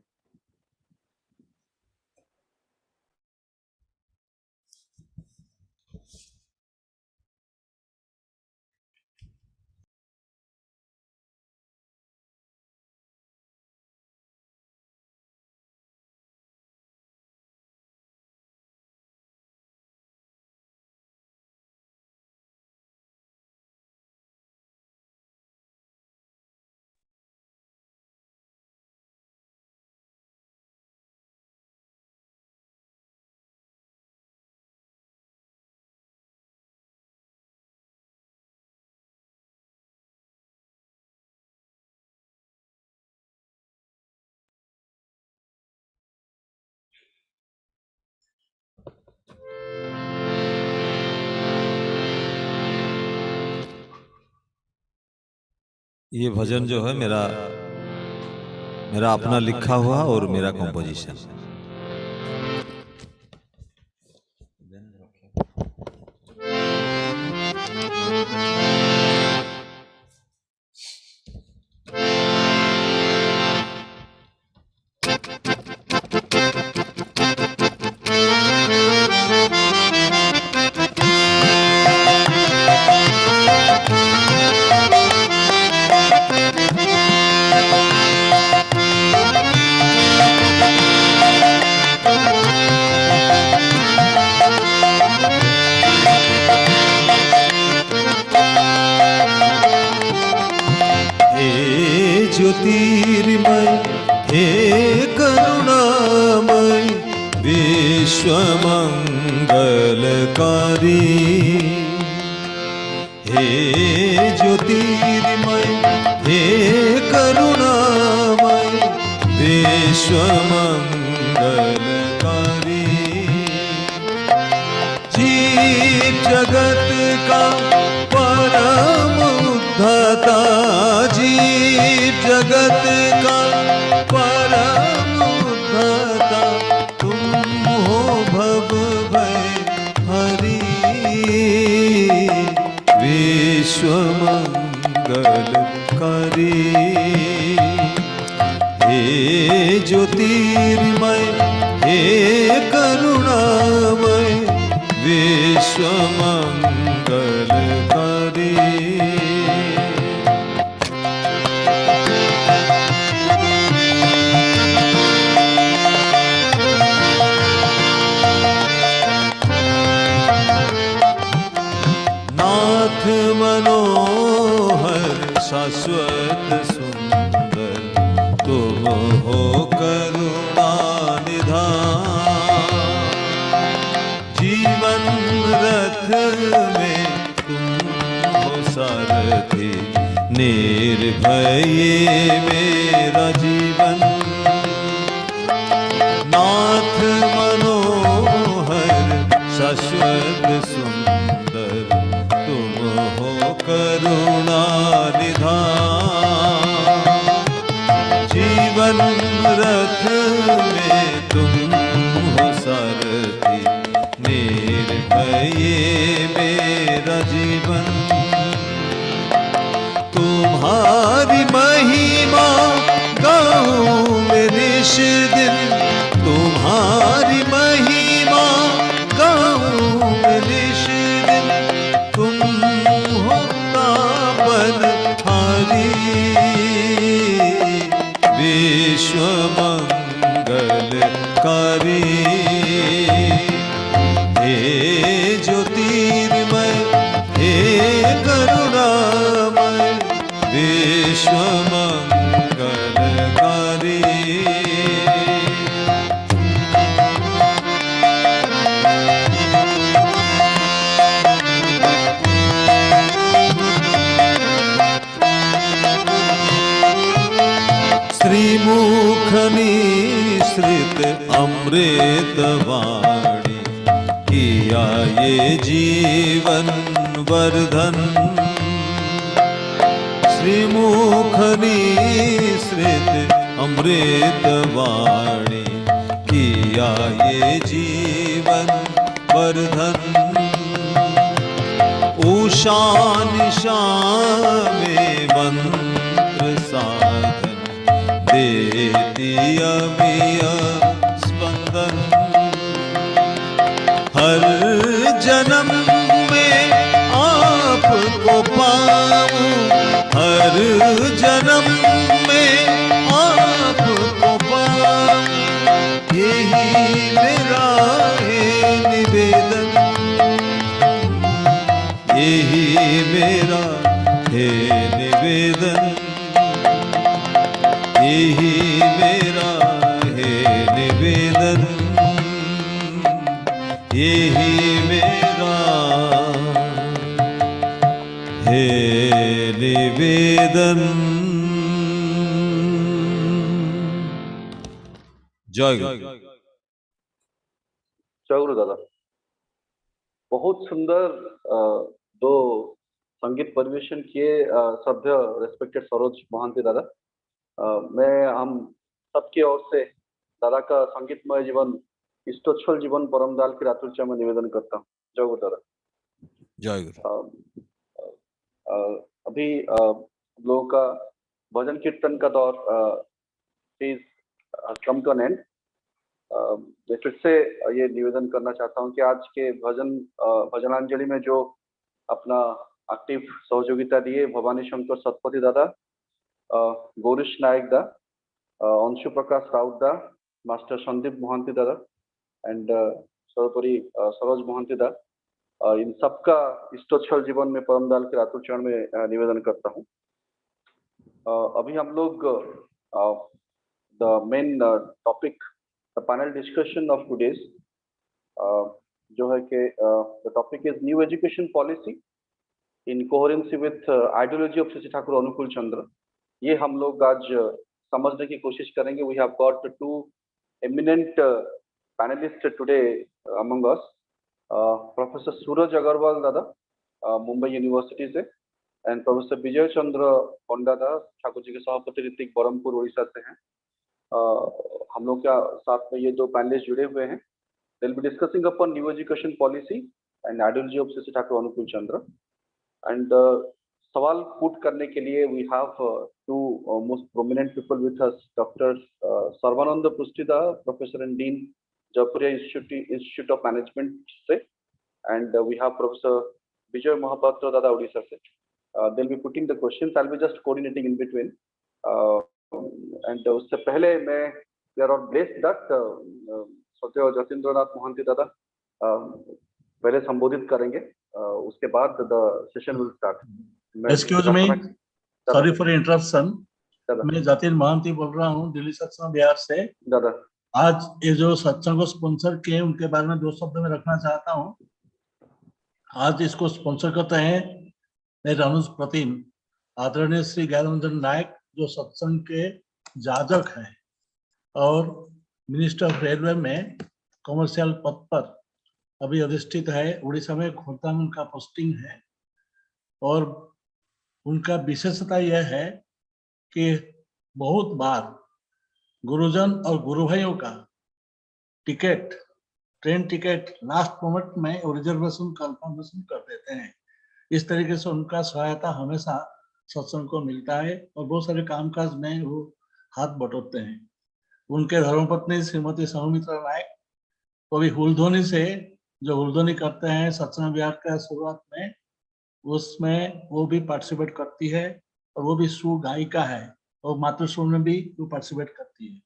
ये भजन जो है मेरा अपना लिखा हुआ और मेरा कंपोजिशन।
ज्योतिर्मय हे करुणामय विश्वमंगलकारी, हे ज्योतिर्मय हे करुणामय विश्वमंगलकारी। जीव जगत का परम उद्धाता, जीव जगत का परम उद्धाता, तुम हो भव भय हरि विश्वमंगलकारी। हे ज्योतिर्मय हे करुणामय विश्वमंगलकारी। मनोहर शाश्वत सुंदर तुम हो करुणा निधान। जीवन रथ में तुम हो सारथी निर्भय ये मेरा जीवन। नाथ मनोहर शाश्वत सुंदर तुम हो करुणा निधान। जीवन रथ में तुम हो सारथी निर्भय ये मेरा जीवन। तुम्हारी महिमा गाऊं मैं निश दिन, तुम्हारी महिमा गाऊं मैं निश दिन। तुम हो तापन हारी विश्व मंगलकारी। हे ज्योतिर्मय हे करुणामय विश्व मंगलकारी। श्रीमुख निसृत अमृत वाणी किया ये जीवन वर्धन। श्रीमुख निसृत अमृत वाणी किया ये जीवन वर्धन। उषा निशा में मंत्र साधन देती अमिय स्पंदन। हर जन्म में आपको पाऊं, हर जन्म में आपको पाऊं। यही मेरा है निवेदन, यही मेरा है निवेदन। यही मेरा है निवेदन, यही मेरा है निवेदन। जय गुरु।
जय गुरु दादा। बहुत सुंदर दो संगीत परिवेशन किए श्रद्धेय रेस्पेक्टेड सरोज मोहंती दादा। मैं हम सबकी ओर से दादा का संगीतमय जीवन, इष्टोच्छल जीवन, परम दाल की रातुलचा में निवेदन करता हूँ। जय गुरु दादा।
जय गुरु।
अभी लोगों का भजन कीर्तन का दौर is come to an end. मैं फिर से ये निवेदन करना चाहता हूँ कि आज के भजनांजलि में जो अपना एक्टिव सहयोगिता दिए भवानी शंकर सतपथी दादा, गौरीश नायक दा, अंशु प्रकाश राउत दा, मास्टर संदीप मोहंती दादा एंड सर्वोपरि सरोज मोहंती दा, इन सबका इष्टोच्छल जीवन में परम दाल के रातुल चरण में निवेदन करता हूँ। अभी हम लोग the main topic, the panel discussion of today's जो है कि the topic is new education policy in coherency with ideology of Shri Thakur Anukul चंद्र। ये हम लोग आज समझने की कोशिश करेंगे। We have got two eminent panelist today among us, professor Suraj Agrawal दादा मुंबई यूनिवर्सिटी से, एंड प्रोफेसर विजय चंद्र पंडा दादा ठाकुर जी के सभापति ऋतिक बरमपुर उड़ीसा से हैं। हम लोग का साथ में ये दो पैनलिस्ट जुड़े हुए हैं। They will be discussing upon new education policy and ideology of Shri Thakur Anukul Chandra. And सवाल पुट करने के लिए we have two most prominent people with us, doctor Sarvanand Pushtida, professor and dean Jaipuria institute of management से, and we have professor Vijay Mahapatra दादा उड़ीसा से। They will be putting the questions, I will be just coordinating in between. And उससे पहले मैं we are on blessed that Satya Jatindranath Mohanty दादा पहले संबोधित करेंगे उसके बाद the session will start.
Excuse me, sorry for interruption. मैं जतिन महंती बोल रहा हूँ दिल्ली सत्संग बिहार से।
दादा
आज ये जो सत्संग को स्पॉन्सर किए उनके बारे में 2 शब्द में रखना चाहता हूँ। आज इसको स्पॉन्सर करते हैं मेरे अनुज प्रतिम आदरणीय श्री ज्ञानरंजन नायक, जो सत्संग के जाजक हैं और मिनिस्टर ऑफ रेलवे में कमर्शियल पद पर अभी अधिष्ठित है। उड़ीसा में खोर्धा में उनका पोस्टिंग है और उनका विशेषता यह है कि बहुत बार गुरुजन और गुरु भाइयों का ticket, train ticket last moment में रिजर्वेशन कंफर्मेशन कर देते हैं। इस तरीके से उनका सहायता हमेशा सत्संग को मिलता है और बहुत सारे कामकाज में वो हाथ बटोरते हैं। उनके धर्मपत्नी श्रीमती सौमित्रा नायक वो भी हुलध्वनि से, जो हुलध्वनि करते हैं सत्संग विहार का शुरुआत में, उसमें वो भी पार्टिसिपेट करती है और वो भी सुगायिका है और मातृस्वर में भी वो पार्टिसिपेट करती है।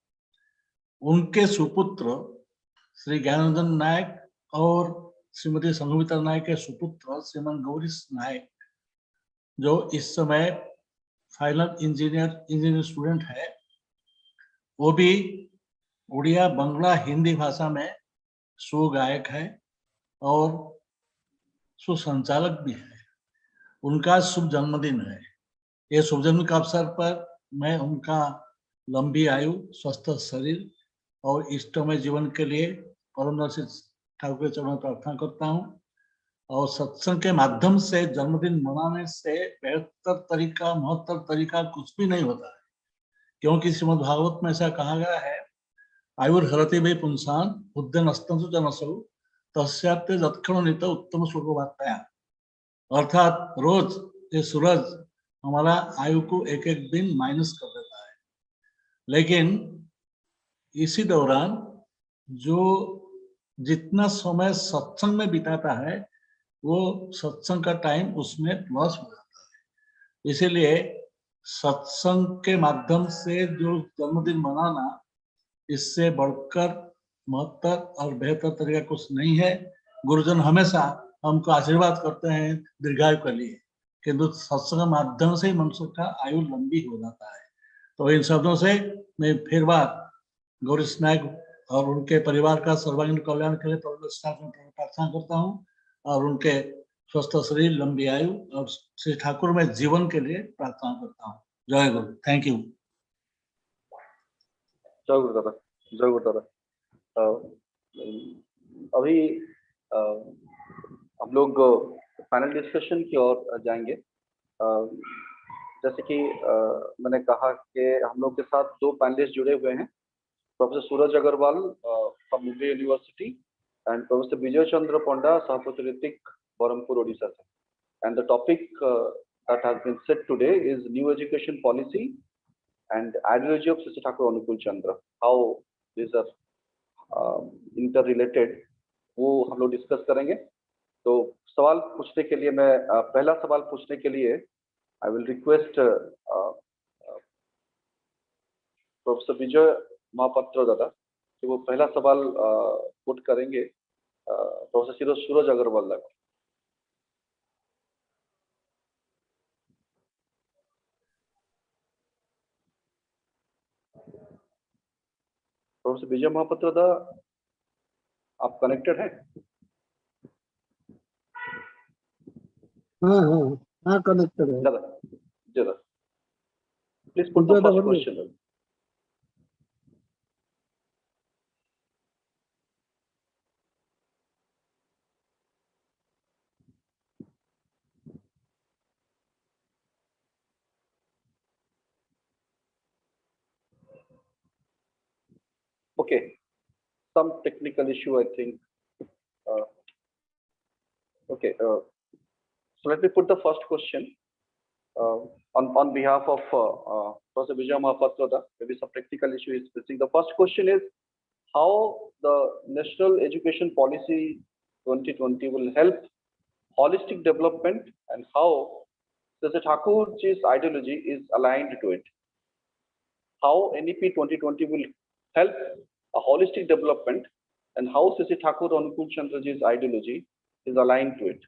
उनके सुपुत्र श्री ज्ञानरंजन नायक और श्रीमती संघमित्रा नायक के सुपुत्र श्रीमान गौरीश नायक, जो इस समय फाइनल इंजीनियर स्टूडेंट है, वो भी उड़िया, बंगला, हिंदी भाषा में सुगायक है और सुसंचालक भी है। उनका शुभ जन्मदिन है। ये शुभ जन्म के अवसर पर मैं उनका लंबी आयु, स्वस्थ शरीर और इष्टमय जीवन के लिए परमदर्शी ठाकुर के चरणों में प्रार्थना करता हूँ। और सत्संग के माध्यम से जन्मदिन मनाने से बेहतर तरीका, महत्तर तरीका कुछ भी नहीं होता है, क्योंकि श्रीमद् भागवत में ऐसा कहा गया है, आयुर्हरति भई पुंसान बुद्धन अस्तंसु जनसौ तस्याते जत्क्षणोनित उत्तम श्लोकवार्ताया। अर्थात रोज ये सूरज हमारा आयु को एक एक दिन माइनस कर देता है, लेकिन इसी दौरान जो जितना समय सत्संग में बिताता है वो सत्संग का टाइम उसमें लॉस हो जाता है। इसीलिए सत्संग के माध्यम से जो जन्मदिन मनाना, इससे बढ़कर महत्तर और बेहतर तरीका कुछ नहीं है। गुरुजन हमेशा हमको आशीर्वाद करते हैं दीर्घायु के लिए, किंतु सत्संग के माध्यम से ही मनुष्य का आयु लंबी हो जाता है। तो इन शब्दों से मैं फिर बार गौरीश नायक और उनके परिवार का सर्वांगीण कल्याण के लिए प्रार्थना करता हूँ और उनके स्वस्थ शरीर, लंबी आयु और श्री ठाकुर में जीवन के लिए प्रार्थना करता हूँ। जय गुरु। Thank you.
जय गुरु दादा, जय गुरु दादा। अभी हम लोग फाइनल डिस्कशन की ओर जाएंगे। जैसे कि मैंने कहा कि हम लोग के साथ 2 पैनलिस्ट जुड़े हुए हैं, professor Suraj Agrawal from Mumbai university and professor Vijay Chandra Panda, सहपुत्र ऋतिक, बरहमपुर, ओडिशा से। And the topic that has been set today is new education policy and ideology of Sri Thakur Anukul Chandra, how these are interrelated, वो हम लोग डिस्कस करेंगे। तो सवाल पूछने के लिए मैं पहला सवाल पूछने के लिए I will request professor Vijay Mahapatra दादा कि वो पहला सवाल पुट करेंगे प्रोफेसर सूरज अग्रवाल दादा। प्रोफेसर विजय महापात्र दादा, आप कनेक्टेड हैं?
हाँ कनेक्टेड है
दादा। दादा please put the first question. Okay, some technical issue, I think. Okay, so let me put the first question on behalf of Professor Vijay Mahapatra. Maybe some technical issue is facing. The first question is how the National Education Policy 2020 will help holistic development and how Sri Thakurji's ideology is aligned to it. How NEP 2020 will help a holistic development and how Sri Thakur Anukul Chandraji's ideology is aligned to it.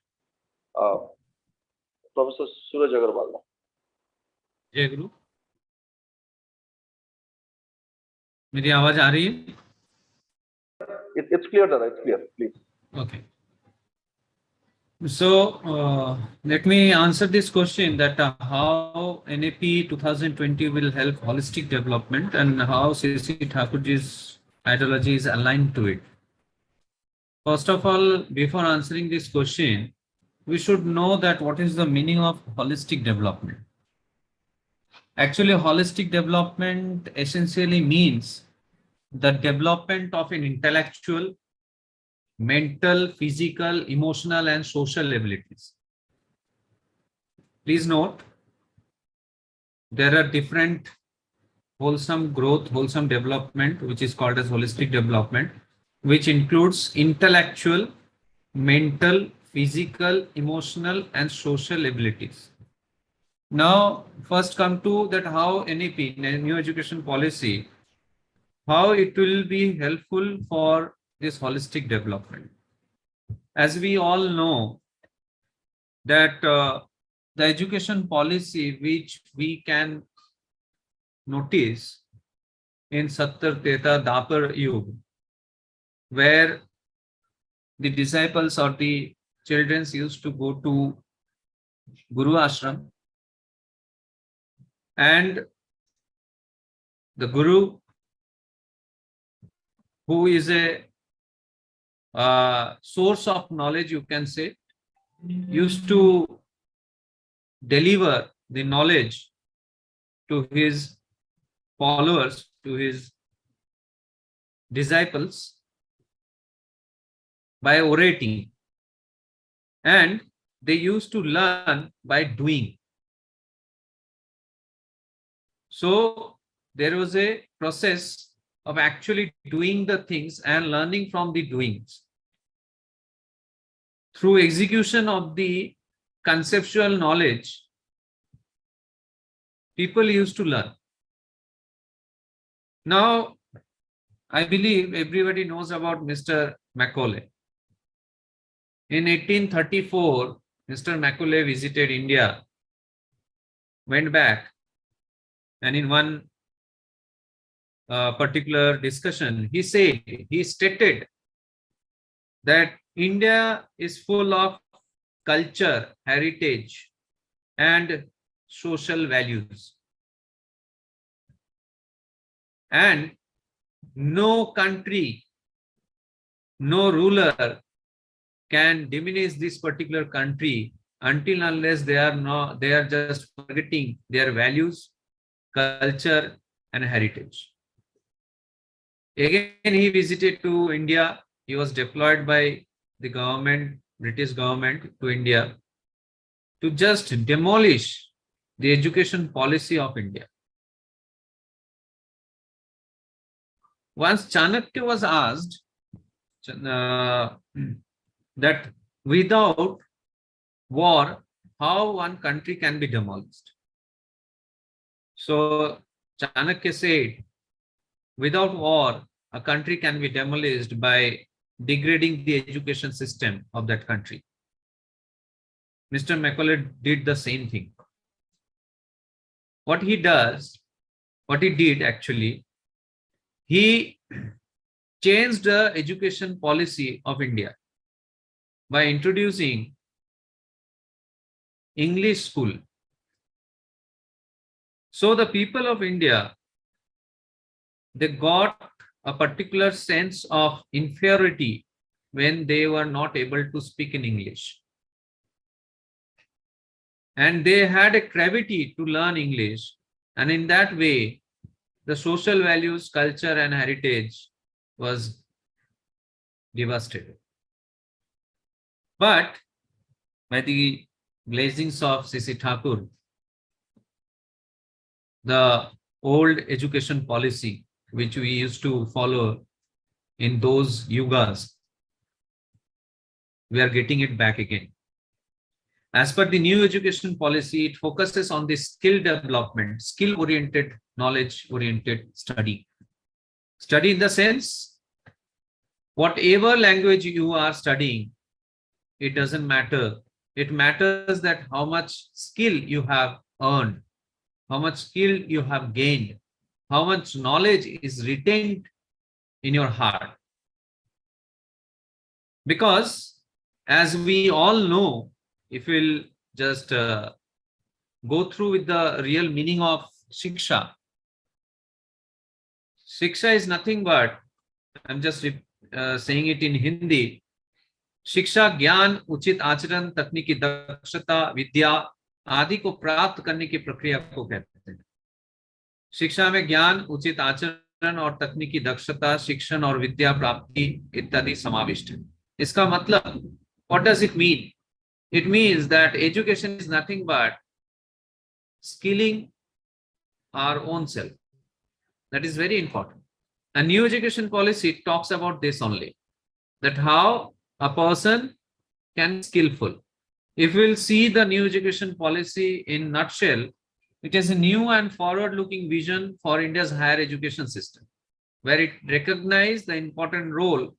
Professor Suraj Agrawal.
जय गुरु। मेरी आवाज आ रही है?
It's clear, Dada. It's clear. Please.
Okay. So let me answer this question that how NAP 2020 will help holistic development and how C.C. Thakurji's ideology is aligned to it. First of all, before answering this question, we should know that what is the meaning of holistic development. Actually, holistic development essentially means the development of an intellectual, mental, physical, emotional, and social abilities. Please note, there are different wholesome growth, wholesome development, which is called as holistic development, which includes intellectual, mental, physical, emotional, and social abilities. Now, first come to that how NEP, New Education Policy, how it will be helpful for this holistic development. As we all know that the education policy which we can notice in Sattar Treta Dapar Yug, where the disciples or the children used to go to Guru Ashram, and the Guru, who is a source of knowledge, you can say, used to deliver the knowledge to his followers, to his disciples by orating, and they used to learn by doing. So there was a process of actually doing the things and learning from the doings. Through execution of the conceptual knowledge, people used to learn. Now, I believe everybody knows about Mr. Macaulay. In 1834, Mr. Macaulay visited India, went back, and in one particular discussion, he stated that India is full of culture, heritage, and social values. And no country, no ruler can diminish this particular country until unless they are just forgetting their values, culture, and heritage. Again, he visited to India. He was deployed by the government, British government, to India to just demolish the education policy of India. Once Chanakya was asked that without war, how one country can be demolished. So Chanakya said, without war, a country can be demolished by degrading the education system of that country. Mr. Macaulay did the same thing. What he did actually, he changed the education policy of India by introducing English school. So the people of India, they got a particular sense of inferiority when they were not able to speak in English. And they had a gravity to learn English. And in that way, the social values, culture, and heritage was devastated. But by the blessings of C.C. Thakur, the old education policy, which we used to follow in those yugas, we are getting it back again. As per the new education policy, it focuses on the skill development, skill-oriented, knowledge-oriented study. Study in the sense, whatever language you are studying, it doesn't matter It matters that how much skill you have earned, how much skill you have gained, how much knowledge is retained in your heart. Because as we all know, if we'll just go through with the real meaning of Shiksha, Shiksha is nothing but, I'm just saying it in Hindi, शिक्षा ज्ञान उचित आचरण तकनीकी दक्षता विद्या आदि को प्राप्त करने की प्रक्रिया को कहते हैं। शिक्षा में ज्ञान उचित आचरण और तकनीकी दक्षता शिक्षण और विद्या प्राप्ति इत्यादि समाविष्ट है। इसका मतलब what does it mean? It means that education is nothing but skilling our own self. That is very important. A new education policy talks about this only, that how a person can be skillful. If we'll see the new education policy in nutshell, it is a new and forward-looking vision for India's higher education system, where it recognizes the important role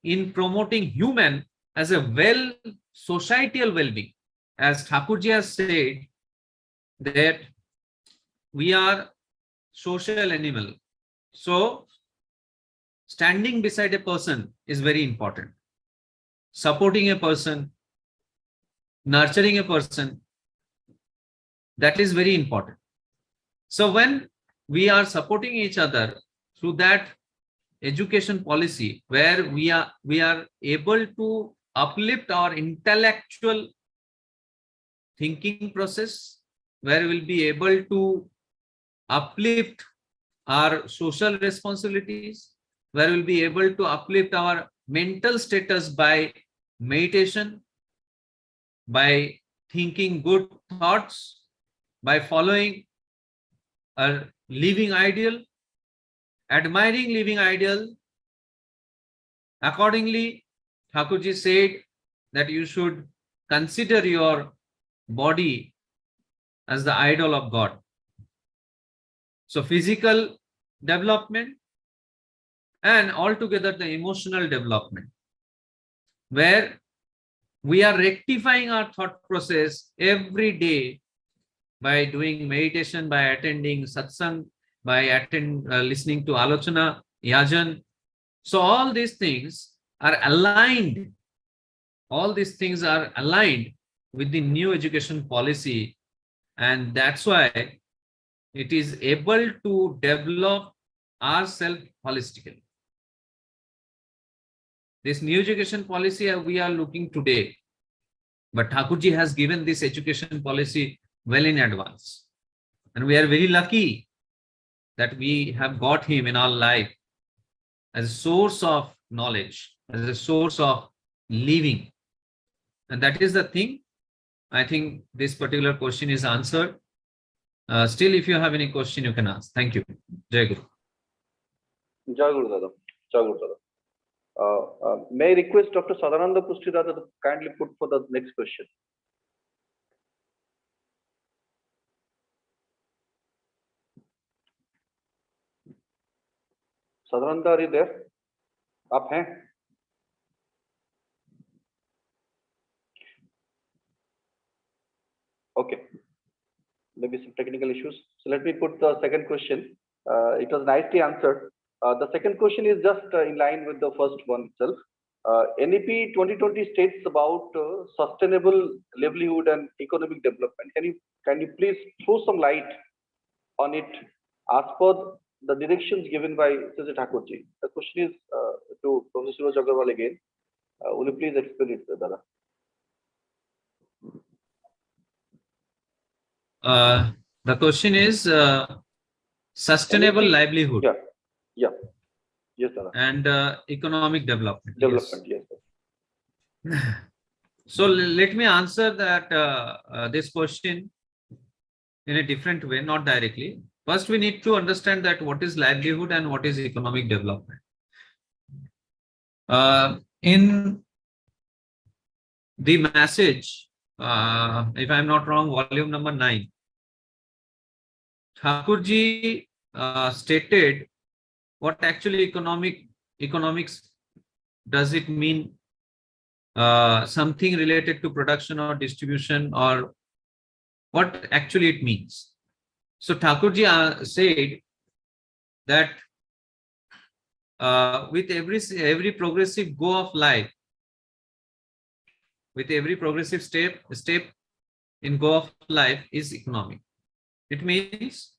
in promoting human as a societal well-being. As Thakurji has said, that we are social animal. So standing beside a person is very important. Supporting a person, nurturing a person, that is very important. So when we are supporting each other through that education policy, where we are able to uplift our intellectual thinking process, where we'll be able to uplift our social responsibilities, where we'll be able to uplift our mental status by meditation, by thinking good thoughts, by following a living ideal, admiring living ideal. Accordingly, Thakurji said that you should consider your body as the idol of God. So physical development and altogether the emotional development, where we are rectifying our thought process every day by doing meditation, by attending satsang, by listening to alochana, yajan. So all these things are aligned. All these things are aligned with the new education policy, and that's why it is able to develop ourselves holistically. This new education policy we are looking today, but Thakurji has given this education policy well in advance. And we are very lucky that we have got him in our life as a source of knowledge, as a source of living. And that is the thing. I think this particular question is answered. Still, if you have any question, you can ask. Thank you. Jai Guru.
Jai Guru Dada. Jai Guru Dada. May I request Dr. Sadananda Pusti Dada to kindly put for the next question. Sadananda, are you there? Up hai? Okay. Maybe some technical issues. So let me put the second question. It was nicely answered. The second question is just in line with the first one itself. NEP 2020 states about sustainable livelihood and economic development. Can you please throw some light on it as per the directions given by Sri Thakurji? The question is to Professor Suraj Agarwal again. Will you please explain it, Dada?
The question is sustainable livelihood.
Yeah. Yeah. Yes, Dada.
And economic development.
Development, yes.
So let me answer that this question in a different way, not directly. First, we need to understand that what is livelihood and what is economic development. In the message, if I'm not wrong, volume number 9, Thakurji stated what actually economics does it mean something related to production or distribution, or what actually it means. So Thakurji said that with every progressive go of life, with every progressive step in go of life is economic. It means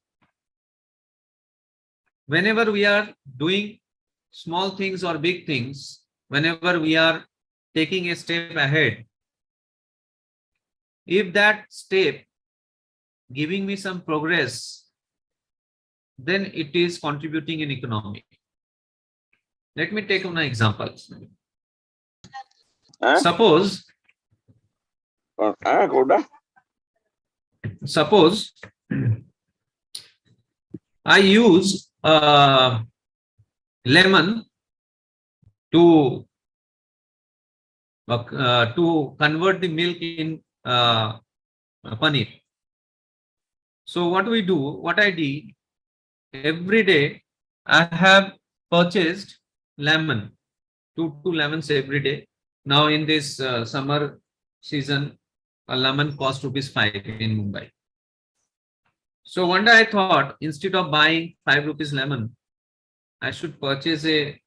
whenever we are doing small things or big things, whenever we are taking a step ahead, if that step giving me some progress, then it is contributing in economy. Let me take an example. Suppose I use lemon to convert the milk in paneer. So what I did, every day I have purchased lemon, two lemons every day. Now in this summer season, a lemon costs ₹5 in Mumbai. So one day I thought, instead of buying ₹5 lemon, I should purchase a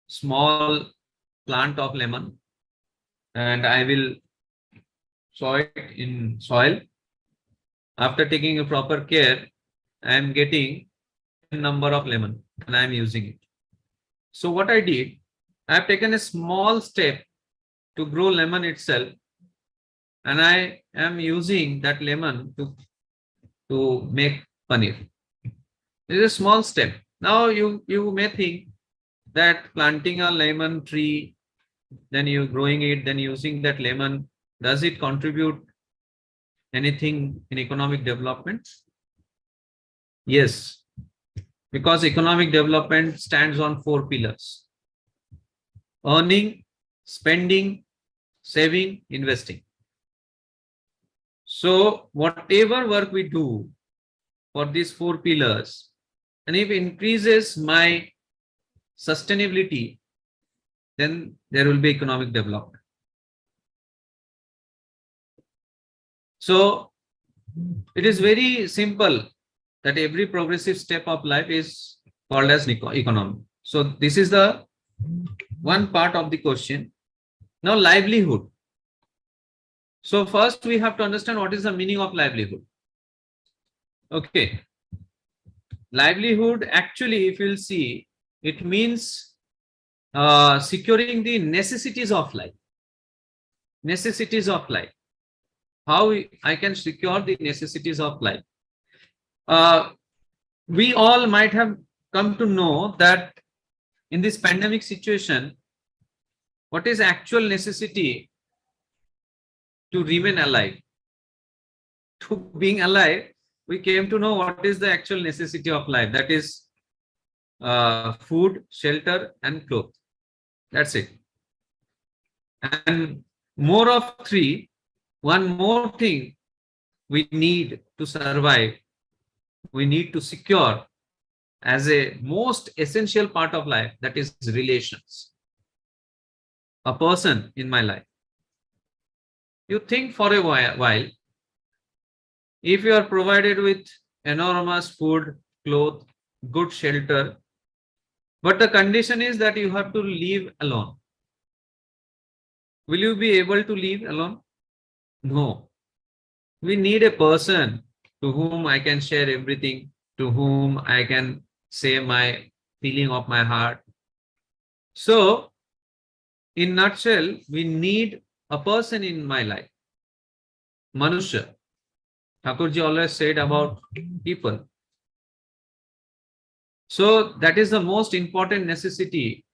small plant of lemon and I will sow it in soil. After taking a proper care, I am getting a number of lemon and I am using it. So what I did, I have taken a small step to grow lemon itself, and I am using that lemon to make paneer. This is a small step. Now you may think that planting a lemon tree, then you growing it, then using that lemon, does it contribute anything in economic development? Yes, because economic development stands on 4 pillars: earning, spending, saving, investing. So whatever work we do for these 4 pillars, and if it increases my sustainability, then there will be economic development. So it is very simple that every progressive step of life is called as economy. So this is the one part of the question. Now livelihood. So first we have to understand what is the meaning of livelihood. Okay. Livelihood, actually, if you'll see, it means securing the necessities of life. Necessities of life. How I can secure the necessities of life. We all might have come to know that in this pandemic situation, what is actual necessity to remain alive? To being alive, we came to know what is the actual necessity of life. That is food, shelter, and clothes. That's it. And more of 3, one more thing we need to survive, we need to secure as a most essential part of life, that is relations. A person in my life. You think for a while, if you are provided with enormous food, clothes, good shelter, but the condition is that you have to live alone. Will you be able to live alone? No. We need a person to whom I can share everything, to whom I can say my feeling of my heart. So, in nutshell, we need a person in my life. Manusha. Thakurji always said about people. So that is the most important necessity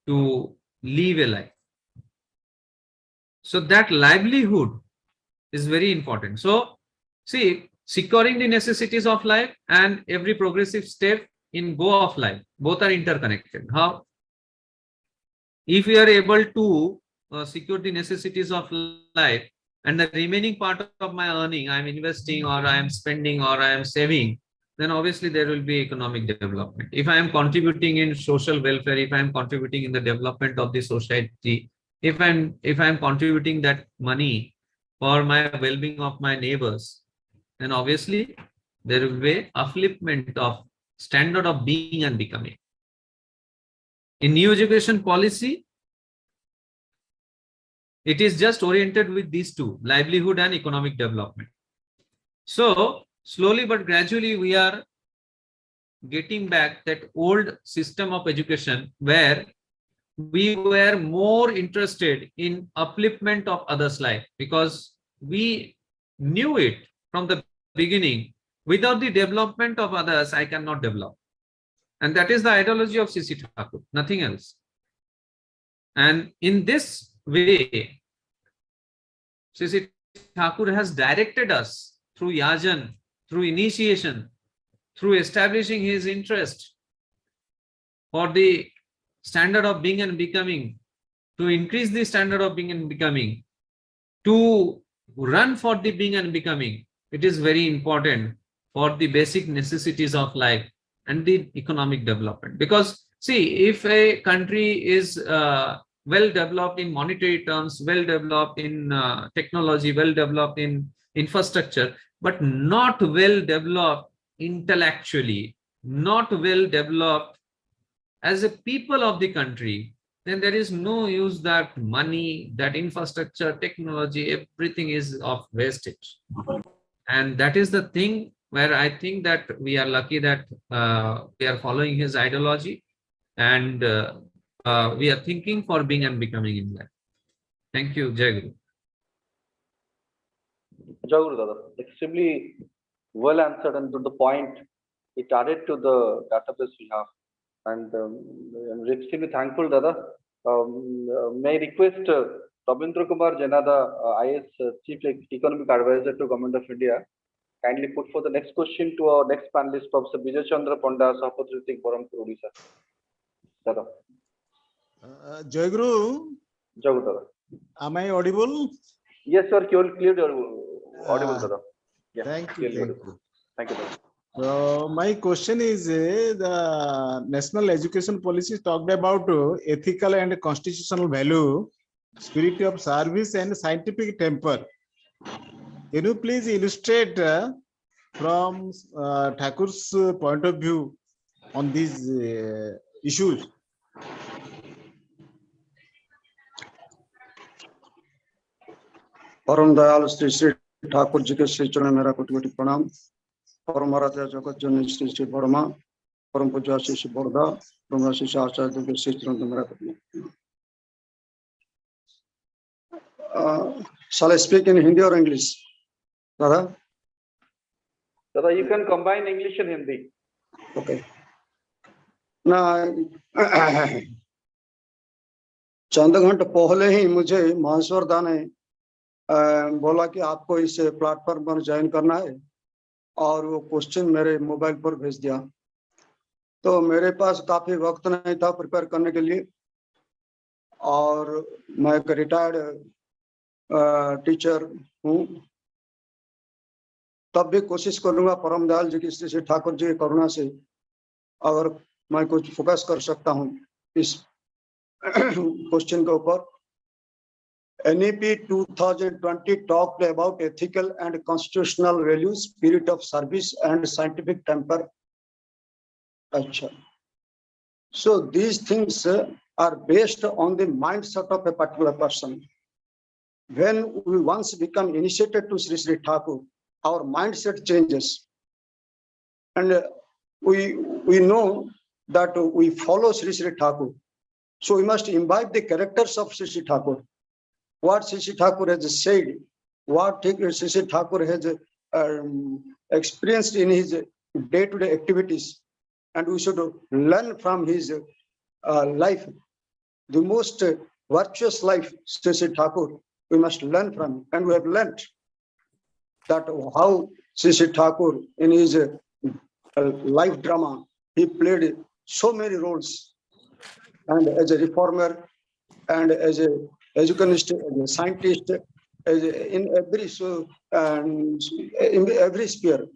to live a life. So that livelihood is very important. So see, securing the necessities of life and every progressive step in go of life, both are interconnected. How? If we are able to secure the necessities of life, and the remaining part of my earning I am investing, or I am spending, or I am saving, then obviously there will be economic development. If I am contributing in social welfare, if I am contributing in the development of the society, if I'm contributing that money for my well-being of my neighbors, then obviously there will be upliftment of standard of being and becoming. In new education policy, it is just oriented with these two, livelihood and economic development. So slowly but gradually we are getting back that old system of education where we were more interested in upliftment of others' life, because we knew it from the beginning. Without the development of others, I cannot develop. And that is the ideology of C.C. Thakur, nothing else. And in this way, C.C. Thakur has directed us through yajan, through initiation, through establishing his interest for the standard of being and becoming, to increase the standard of being and becoming, to run for the being and becoming. It is very important for the basic necessities of life and the economic development. Because see, if a country is well developed in monetary terms, well developed in technology, well developed in infrastructure, but not well developed intellectually, not well developed as a people of the country, then there is no use that money, that infrastructure, technology, everything is of wastage. And that is the thing where I think that we are lucky that we are following his ideology, and we are thinking for being and becoming in life. Thank you, Jai Guru.
Jai Guru Dada, extremely well answered and to the point. It added to the database we have. And I'm extremely thankful, Dada. May I request Rabindra Kumar Jena, the IS Chief Economic Advisor to Government of India, kindly put for the next question to our next panelist, Professor Vijay Chandra Panda, Sahapatritik Barampur, Odisha. Dada.
Jai Guru.
Jai Guru Dada.
Am I audible?
Yes, sir. Clearly audible, Dada. Yeah,
thank you.
Thank you, Dada.
So my question is, the national education policy talked about ethical and constitutional value, spirit of service and scientific temper. Can you please illustrate from Thakur's point of view on these issues?
परम दयाल श्री श्री ठाकुर जी के श्री चरण मेरा कोटि कोटि प्रणाम। परम आराध्य जगत जननी श्री श्री वर्मा, परम पूज्य श्री श्री बड़दा, परम श्री आचार्य के श्री चरण मेरा कोटि। Shall I speak in Hindi or English? Dada?
Dada, you can combine English and Hindi.
Okay. Now, चंद घंटे पहले ही मुझे महेश्वर दा ने बोला कि आपको इस प्लेटफॉर्म पर ज्वाइन करना है, और वो क्वेश्चन मेरे मोबाइल पर भेज दिया। तो मेरे पास काफी वक्त नहीं था प्रिपेयर करने के लिए, और मैं एक रिटायर्ड टीचर हूँ। तब भी कोशिश करूंगा परम दयाल जी की श्री ठाकुर जी की करुणा से अगर मैं कुछ फोकस कर सकता हूँ इस क्वेश्चन के ऊपर। NEP 2020 talked about ethical and constitutional values, spirit of service and scientific temper. Achha. So these things are based on the mindset of a particular person. When we once become initiated to Sri Sri Thakur, our mindset changes, and we know that we follow Sri Sri Thakur. So we must imbibe the characters of Sri Sri Thakur. What Sri Sri Thakur has said, what Sri Sri Thakur has experienced in his day-to-day activities, and we should learn from his life, the most virtuous life, Sri Sri Thakur, we must learn from. And we have learned that how Sri Sri Thakur in his life drama, he played so many roles, and as a reformer, and as a educationist, as a scientist, in every sphere,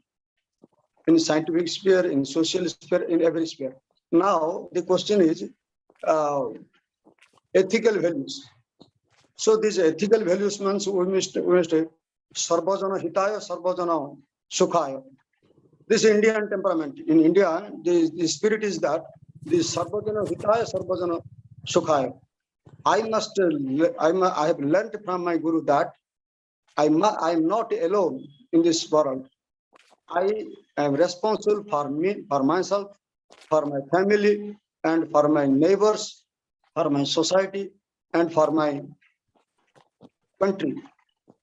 in scientific sphere, in social sphere, in every sphere. Now the question is ethical values. So these ethical values means we must sarvajana hitaya, sarvajana sukhaya. This Indian temperament. In India, the spirit is that the sarvajana hitaya, sarvajana sukhaya. I have learned from my guru that I am not alone in this world. I am responsible for me, for myself, for my family, and for my neighbors, for my society, and for my country.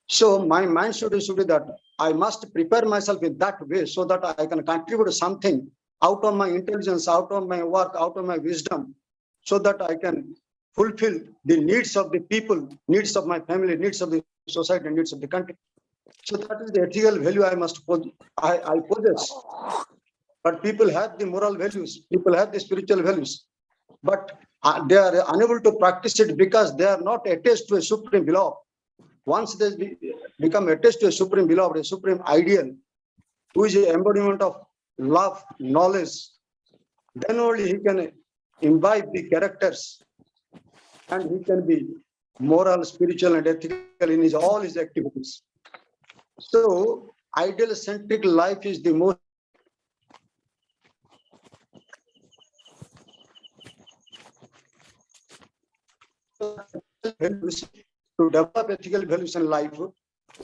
So my mind should be that I must prepare myself in that way so that I can contribute something out of my intelligence, out of my work, out of my wisdom, so that I can fulfill the needs of the people, needs of my family, needs of the society, needs of the country. So that is the ethical value I possess. But people have the moral values, people have the spiritual values, but they are unable to practice it because they are not attached to a supreme beloved. Once they become attached to a supreme beloved, a supreme ideal, who is the embodiment of love, knowledge, then only he can imbibe the characters and he can be moral, spiritual, and ethical in all his activities. So, ideal-centric life is the most to develop ethical values in life,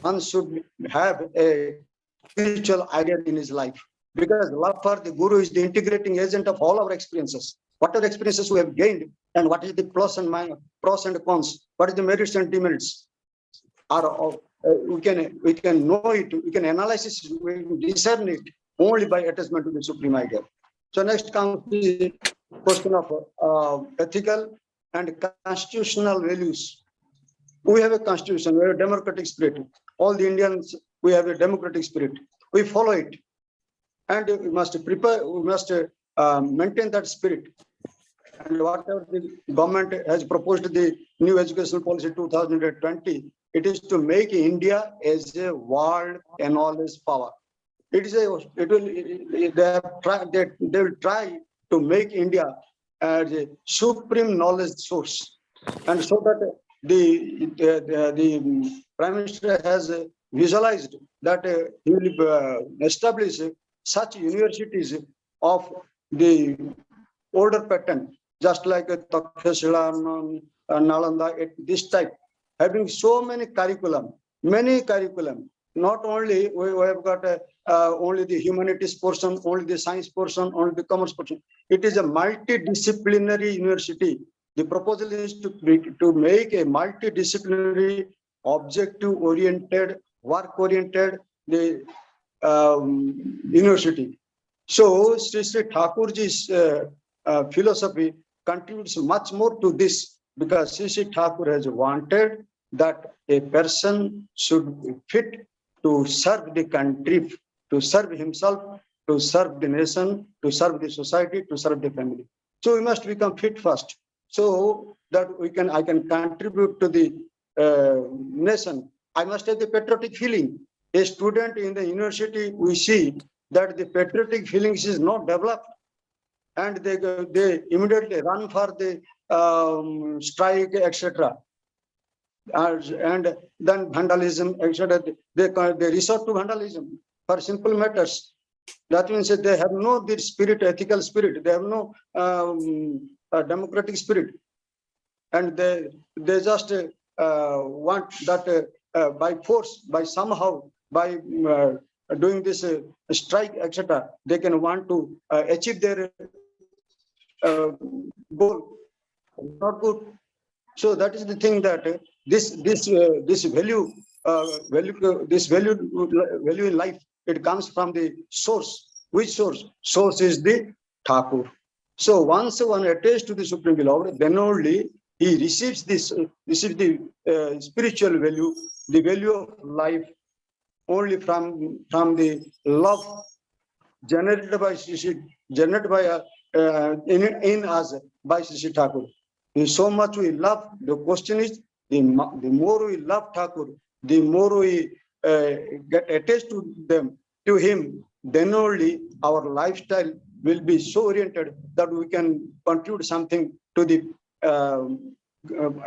one should have a spiritual idea in his life. Because love for the Guru is the integrating agent of all our experiences. Whatever experiences we have gained, and what is the pros and cons, what is the merits and demerits, we can know it, we can analyze it, we can discern it only by attachment to the supreme idea. So next comes the question of ethical and constitutional values. We have a constitution, we have a democratic spirit. All the Indians, we have a democratic spirit. We follow it. And we must prepare, we must maintain that spirit. And whatever the government has proposed, the new educational policy 2020, it is to make India as a world knowledge power. They will try to make India as a supreme knowledge source, and so that the Prime Minister has visualized that he will establish such universities of the older pattern, just like Takshashila, Nalanda, this type, having so many curriculum. Not only we have got only the humanities portion, only the science portion, only the commerce portion. It is a multidisciplinary university. The proposal is to make a multidisciplinary, objective-oriented, work-oriented university. So Sri Thakurji's philosophy contributes much more to this, because Sri Thakur has wanted that a person should be fit to serve the country, to serve himself, to serve the nation, to serve the society, to serve the family. So we must become fit first, so that I can contribute to the nation. I must have the patriotic feeling. A student in the university, we see that the patriotic feelings is not developed, and they immediately run for the strike, etc. And then vandalism, etc. They resort to vandalism for simple matters. That means that they have no spirit, ethical spirit. They have no democratic spirit, and they just want that by force, by somehow, by doing this strike, etc. They can want to achieve their goal. Not good. So that is the thing, that this value in life, it comes from the source. Which source? Source is the Thakur. So once one attached to the Supreme Beloved, then only he receives the spiritual value, the value of life, only from the love generated by in us by Sri Thakur. So much we love. The question is, the more we love Thakur, the more we get attached to him, then only our lifestyle will be so oriented that we can contribute something to the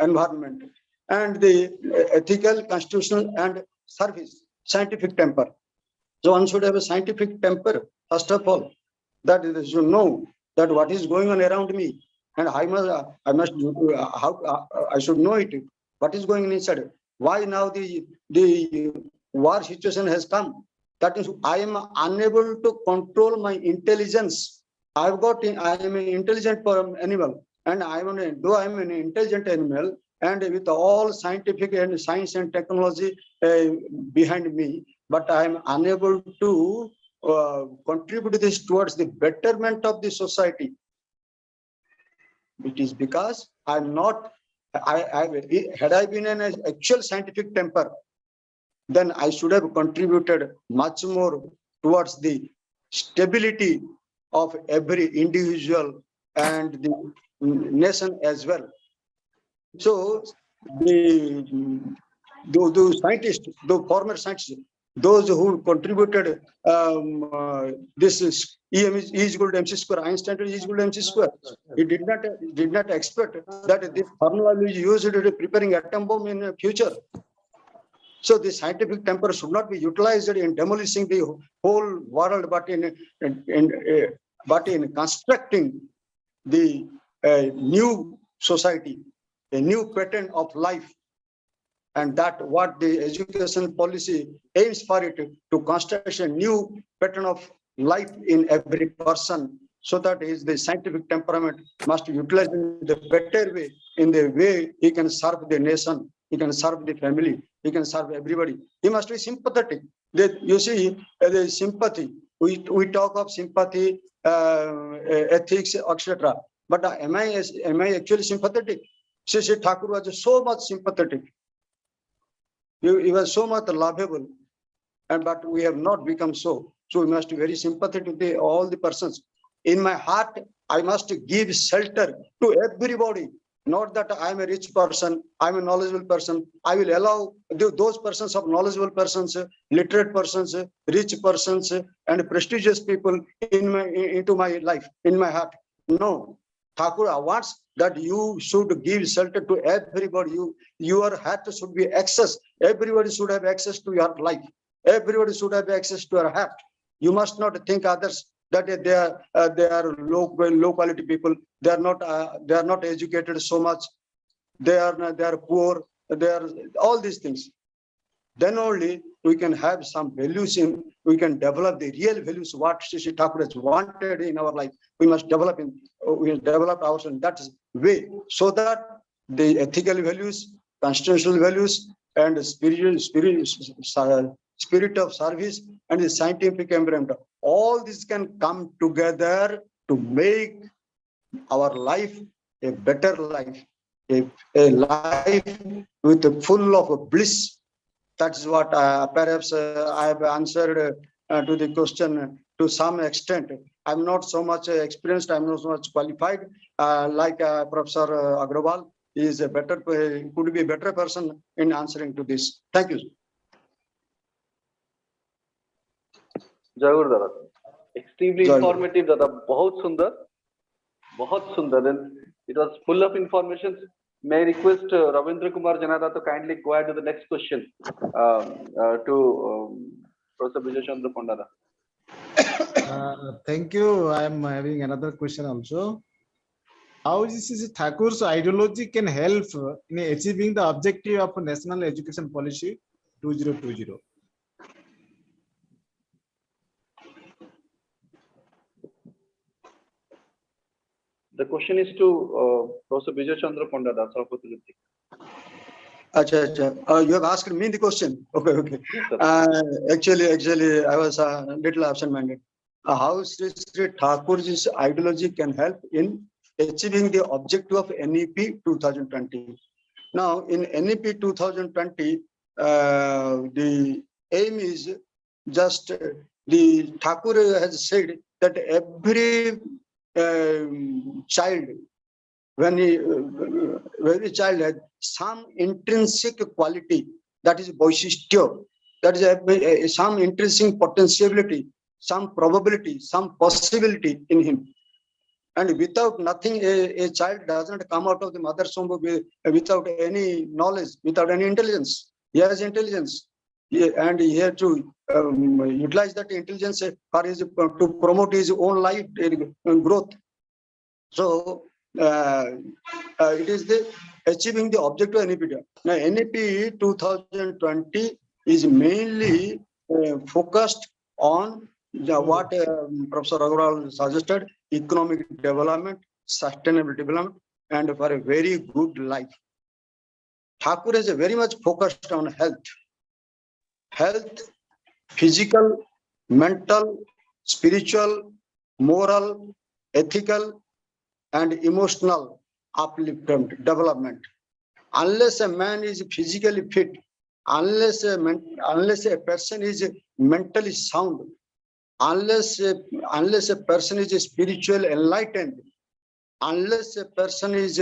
environment. And the ethical, constitutional, and service, scientific temper. So one should have a scientific temper, first of all, that is, you know that what is going on around me, and I should know it. What is going on inside? Why now the war situation has come? That is, I am unable to control my intelligence. I am an intelligent animal, and though I am an intelligent animal, and with all scientific and science and technology behind me, but I am unable to contribute this towards the betterment of the society. It is because I'm not. Had I been an actual scientific temper, then I should have contributed much more towards the stability of every individual and the nation as well. So the scientists, the former scientists, those who contributed this is E is equal to MC square, Einstein is equal to MC square. He did not expect that this formula will be used in preparing atom bomb in the future. So the scientific temper should not be utilized in demolishing the whole world, but in constructing the new society, a new pattern of life. And that what the education policy aims for it, to construct a new pattern of life in every person, so that is the scientific temperament must be utilized in the better way, in the way he can serve the nation, he can serve the family, he can serve everybody. He must be sympathetic. You see, the sympathy, we talk of sympathy, ethics, etc. But am I actually sympathetic? Sri Thakur was so much sympathetic. He was so much lovable, but we have not become so. So we must be very sympathetic to all the persons. In my heart, I must give shelter to everybody. Not that I am a rich person, I am a knowledgeable person. I will allow those persons of knowledgeable persons, literate persons, rich persons, and prestigious people into my life, in my heart. No. Thakur wants that you should give shelter to everybody. Your heart should be access. Everybody should have access to your life. Everybody should have access to your heart. You must not think others that they are low quality people. They are not educated so much. They are poor. They are all these things. Then only we can have some values we can develop the real values, what Sri Thakur has wanted in our life. We must develop ourselves in that way, so that the ethical values, constitutional values, and the spirit of service and the scientific environment, all this can come together to make our life a better life, a life with full of bliss. That's what perhaps I have answered to the question to some extent. I'm not so much experienced, I'm not so much qualified like Professor Agrawal. He is could be a better person in answering to this. Thank you.
जय गुरु दादा, extremely informative दादा, बहुत सुंदर, and it was full of information. May I request Ravindra Kumar Janada to kindly go ahead to the next question to Professor Vijay Chandra Pondada.
Thank you. I am having another question also. How is Thakur's ideology can help in achieving the objective of National Education Policy 2020?
The question is to Professor Vijay Chandra Pondada.
Acha. You have asked me the question. Okay. Actually, I was a little absent-minded. How Sri Thakur's ideology can help in achieving the objective of NEP 2020. Now, in NEP 2020, the aim is just the Thakur has said that every child, when every child has some intrinsic quality, that is boishistyo, that is some intrinsic potentiality some probability, some possibility in him. And without nothing, a child does not come out of the mother's womb without any knowledge, without any intelligence. He has intelligence, and he has to utilize that intelligence for his, to promote his own life growth. So it is the achieving the objective NEP. Now NEP 2020 is mainly focused on what Professor Agarwal suggested: economic development, sustainable development, and for a very good life. Thakur is very much focused on health, physical, mental, spiritual, moral, ethical, and emotional upliftment, development. Unless a man is physically fit, unless a person is mentally sound, unless a person is spiritual enlightened, unless a person is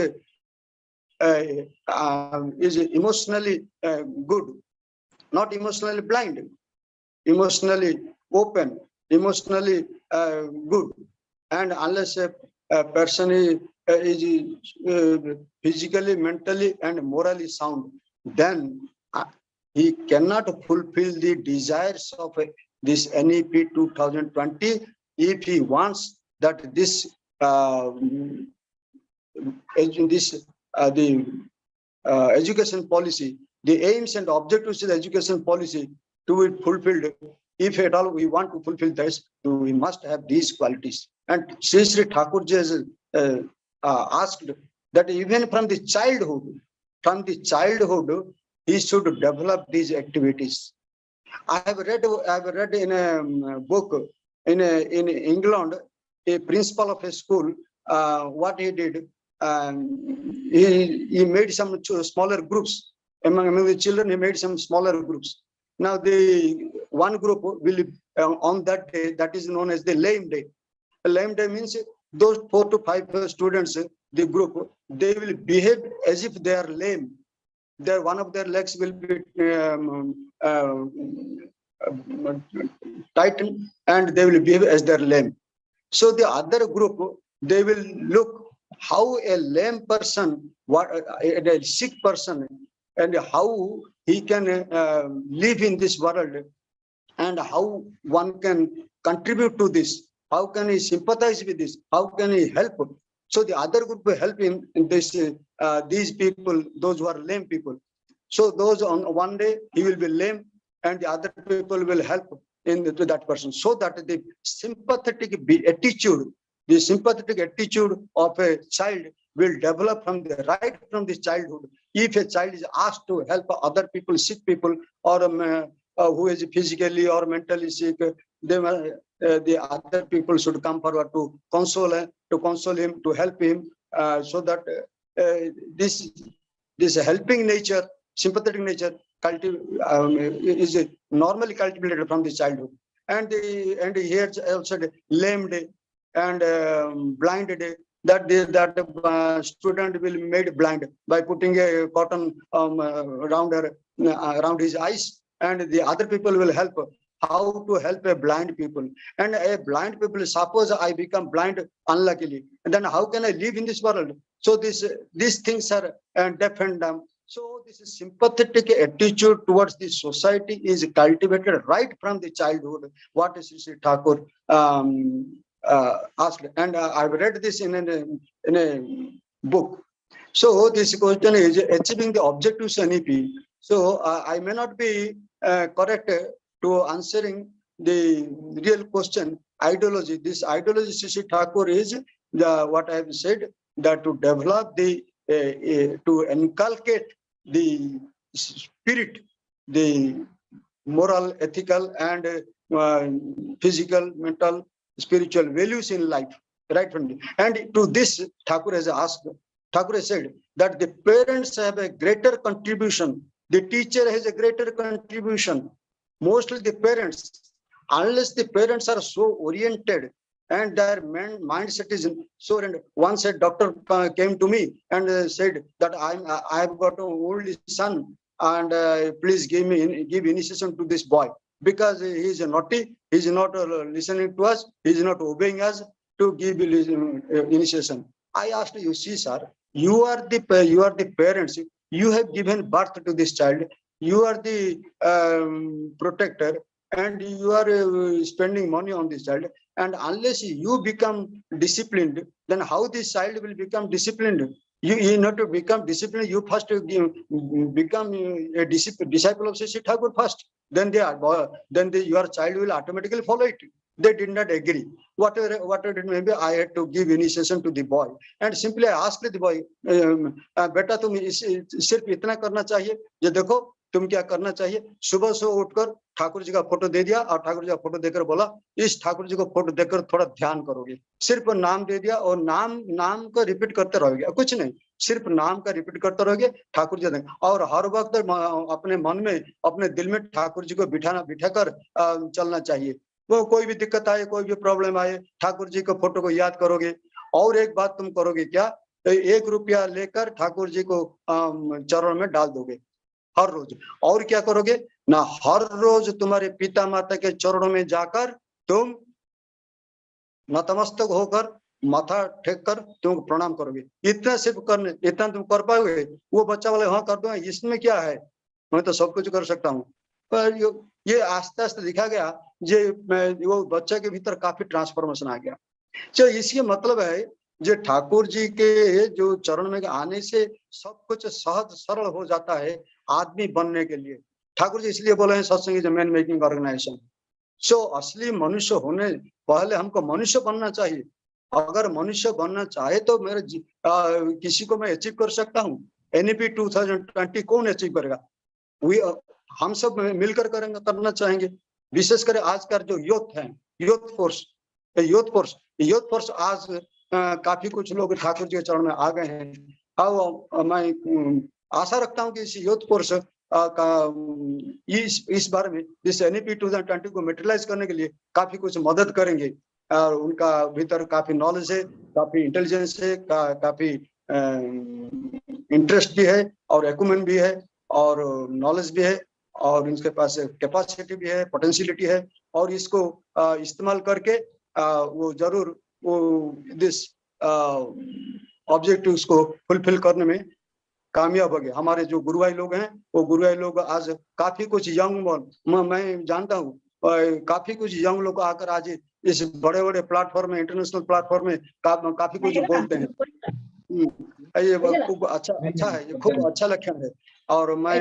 emotionally good, not emotionally blind, emotionally open, emotionally good, and unless a person is physically, mentally, and morally sound, then he cannot fulfill the desires of this NEP 2020 if he wants that this education policy, the aims and objectives of the education policy to be fulfilled. If at all we want to fulfill this, we must have these qualities. And Sri Thakurji has asked that even from the childhood, he should develop these activities. I have read in a book in England, a principal of a school, what he did. He made some smaller groups among the children. He made some smaller groups. Now the one group will on that day, that is known as the lame day. A lame day means those 4 to 5 students, the group, they will behave as if they are lame. One of their legs will be tightened, and they will behave as they're lame. So the other group, they will look how a lame person, a sick person, and how he can live in this world, and how one can contribute to this. How can he sympathize with this? How can he help? So the other group will help him in this. These people, those who are lame people. So those on one day he will be lame, and the other people will help to that person, so that the sympathetic attitude, of a child will develop from the childhood. If a child is asked to help other people, sick people, or who is physically or mentally sick, the other people should come forward to console him, to help him, so that this helping nature, sympathetic nature, is normally cultivated from the childhood. And here also the lame day and blind day, that student will be made blind by putting a cotton around his eyes, and the other people will help. How to help a blind people? And a blind people, suppose I become blind unluckily, and then how can I live in this world? So these things are deaf and dumb. So this sympathetic attitude towards the society is cultivated right from the childhood. What is Sri Thakur asked, and I've read this in a book. So this question is achieving the objectives NEP. So I may not be correct to answering the real question. Ideology. This ideology, Sri Thakur, is what I have said, that to develop to inculcate the spirit, the moral, ethical, and physical, mental, spiritual values in life, right from the. And to this, Thakur has said that the parents have a greater contribution, the teacher has a greater contribution. Mostly the parents, unless the parents are so oriented and their mindset is so. And once a doctor came to me and said that I've got an only son, and please give initiation to this boy. because he is naughty, he is not listening to us, he is not obeying us to give initiation. I asked you, see, sir, you are the parents. You have given birth to this child. You are the protector, and you are spending money on this child. And unless you become disciplined, then how this child will become disciplined? You not to become disciplined. You first become a disciple of Sri Thakur first. Then your child will automatically follow it. They did not agree. Whatever it may be, I had to give initiation to the boy, and simply I asked the boy, बेटा तुम सिर्फ इतना करना चाहिए, ये देखो तुम क्या करना चाहिए, सुबह सुबह उठकर ठाकुर जी का फोटो दे दिया और ठाकुर जी का फोटो देकर बोला इस ठाकुर जी को फोटो देखकर थोड़ा ध्यान करोगे, सिर्फ नाम दे दिया और नाम को रिपीट करते रहोगे, कुछ नहीं, सिर्फ नाम का रिपीट करते रहोगे, ठाकुर जी देंगे। और हर वक्त अपने मन में अपने दिल में ठाकुर जी को बिठाकर चलना चाहिए। वो कोई भी दिक्कत आए, कोई भी प्रॉब्लम आए, ठाकुर जी को फोटो को याद करोगे। और एक बात तुम करोगे क्या, 1 रुपया लेकर ठाकुर जी को चरणों में डाल दोगे हर रोज। और क्या करोगे ना, हर रोज तुम्हारे पिता माता के चरणों में जाकर तुम नतमस्तक होकर माथा टेक कर तुम प्रणाम करोगे। इतना सिर्फ करने, इतना तुम कर पाओगे। वो बच्चा वाले हाँ कर दो, इसमें क्या है, मैं तो सब कुछ कर सकता हूँ। पर ये आस्ते आस्ते दिखा गया, वो बच्चे के भीतर काफी ट्रांसफॉर्मेशन आ गया। तो इसके मतलब है जो ठाकुर जी के जो चरण में आने से सब कुछ सहज सरल हो जाता है आदमी बनने के लिए। ठाकुर जी इसलिए बोले हैं सत्संग इज मैन मेकिंग ऑर्गेनाइजेशन। सो असली मनुष्य होने पहले हमको मनुष्य बनना चाहिए। अगर मनुष्य बनना चाहे तो मेरे किसी को मैं अचीव कर सकता हूँ। NEP 2020 कौन अचीव करेगा? हम सब मिलकर करेंगे, करना चाहेंगे। विशेषकर आज का जो यूथ है, यूथ फोर्स आज काफी कुछ लोग ठाकुर जी के चरण में आ गए हैं। और मैं आशा रखता हूँ कि इस यूथ फोर्स का इस बारे में इस NEP 2020 को मेटेरियलाइज करने के लिए काफी कुछ मदद करेंगे। और उनका भीतर काफी नॉलेज है, काफी इंटेलिजेंस है, काफी इंटरेस्ट भी है और एक्यूमेंट भी है और नॉलेज भी है और इनके पास कैपेसिटी भी है, पोटेंशियलिटी है। और इसको इस्तेमाल करके वो जरूर वो दिस ऑब्जेक्टिव्स को फुलफिल करने में कामयाब हो गए। हमारे जो गुरुभाई लोग हैं, वो गुरुभाई लोग आज काफी कुछ यंग, मैं जानता हूँ काफी कुछ यंग लोग आकर आज इस बड़े बड़े प्लेटफॉर्म में, इंटरनेशनल प्लेटफॉर्म में काफी कुछ बोलते हैं। ये खूब अच्छा है, ये खूब अच्छा लक्षण है। और मैं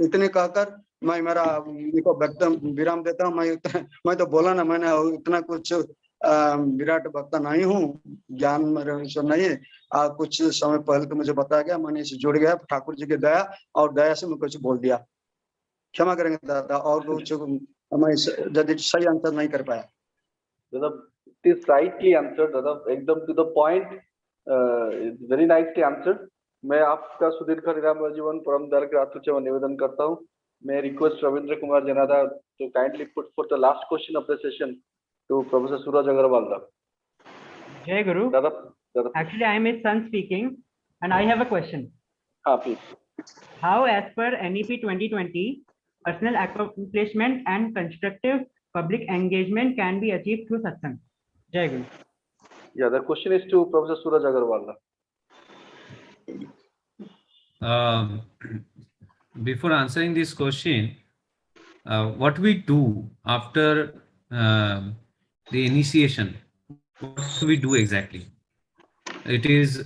इतने कहकर मैं मेरा विराम देता हूँ। मैं तो बोला ना, मैंने इतना कुछ विराट वक्ता नहीं हूँ, ज्ञान मेरे नहीं है। कुछ समय पहले तो मुझे बताया गया, मैंने इसे जुड़ गया ठाकुर जी की दया और दया से मैं कुछ बोल दिया, क्षमा करेंगे दादा। और कुछ मैं यदि सही आंसर नहीं कर पाया।
दादा it is rightly answered, दादा एकदम to the point, very nicely answered। मैं आपका सुदीर्घ निरामय जीवन परम दयाल के आतुचे निवेदन करता हूँ। मैं request Ravindra Kumar Janada to kindly put for the last question of the session to Professor Suraj Agarwal.
Jai Guru.
दादा
Actually, I am his son speaking, and I have a question.
हाँ please.
How, as per NEP 2020, personal accomplishment and constructive public engagement can be achieved through satsang? Jai Guru.
Yeah, the question is to Professor Suraj Agarwal.
Before answering this question, what we do after the initiation, what do we do exactly? It is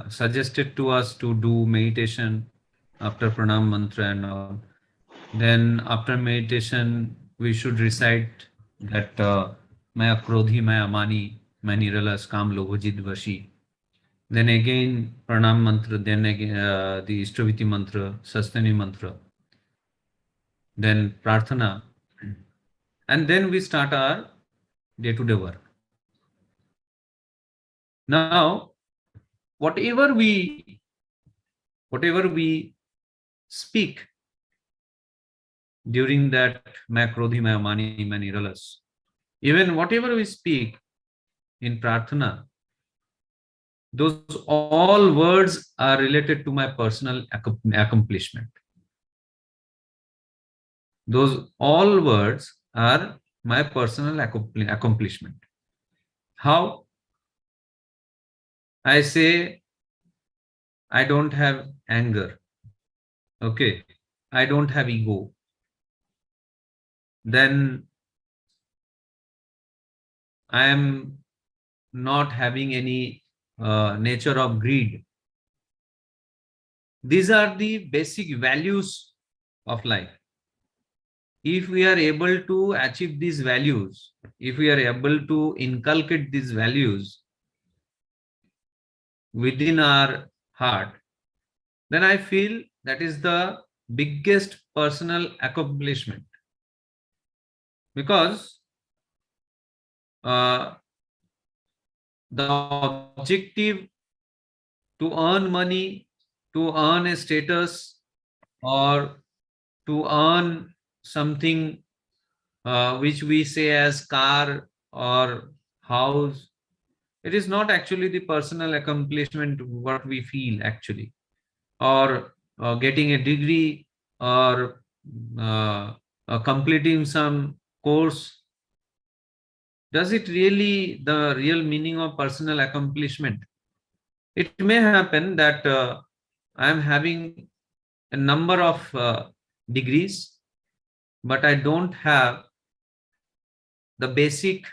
suggested to us to do meditation after pranam mantra and all. Then after meditation, we should recite that Maya Krodhi, Maya Mani, Mani Ralas, Kam Lobhajid Vashi. Then again pranam mantra, then again the Ishtoviti mantra, Sastani mantra, then prarthana, and then we start our day-to-day work. Now, whatever we speak during that Maya Krodhi, Maya Mani, Mani Ralas, even whatever we speak in prarthana, those all words are related to my personal accomplishment. Those all words are my personal accomplishment. How? I say I don't have anger. Okay. I don't have ego. Then I am not having any nature of greed. These are the basic values of life. If we are able to achieve these values, if we are able to inculcate these values within our heart, then I feel that is the biggest personal accomplishment. Because the objective to earn money, to earn a status, or to earn something which we say as car or house, it is not actually the personal accomplishment what we feel actually, or getting a degree, or completing some course. Does it really the real meaning of personal accomplishment? It may happen that I am having a number of degrees, but I don't have the basic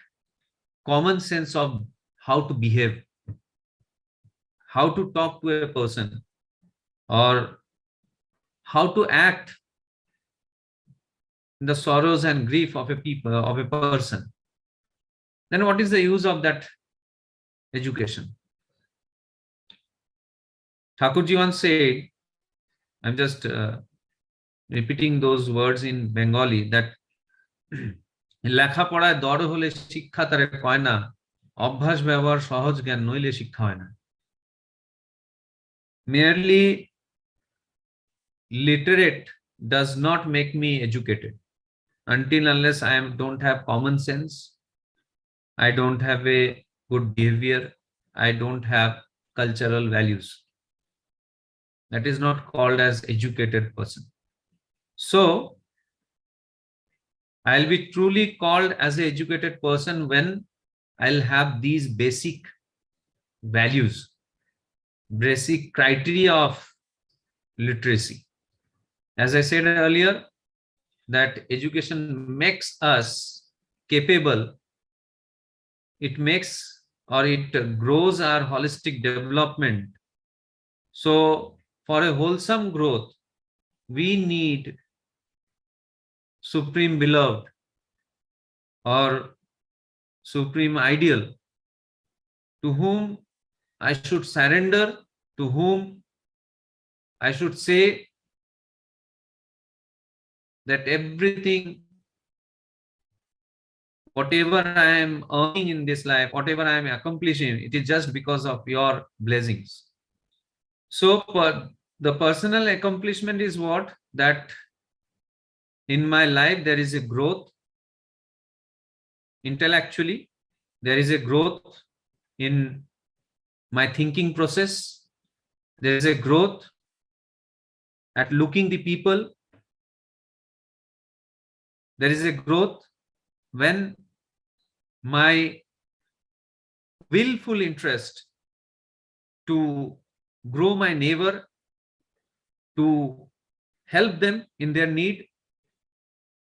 common sense of how to behave, how to talk to a person, or how to act in the sorrows and grief of a person. Then what is the use of that education? Thakurji once said, I'm just repeating those words in Bengali, that লেখাপড়ায় দড় হলে শিক্ষা তারে কয় না, অভ্যাস ব্যবহার সহজ জ্ঞান নইলে শিক্ষা হয় না. Merely literate does not make me educated. Until unless I don't have common sense, I don't have a good behavior, I don't have cultural values. That is not called as educated person. So I'll be truly called as an educated person when I'll have these basic values, basic criteria of literacy. As I said earlier, that education makes us capable, it makes or it grows our holistic development. So for a wholesome growth, we need supreme beloved or supreme ideal to whom I should surrender, to whom I should say that everything, whatever I am earning in this life, whatever I am accomplishing, it is just because of your blessings. So the personal accomplishment is what? That in my life there is a growth intellectually, there is a growth in my thinking process, there is a growth at looking the people, there is a growth when my willful interest to grow my neighbor, to help them in their need,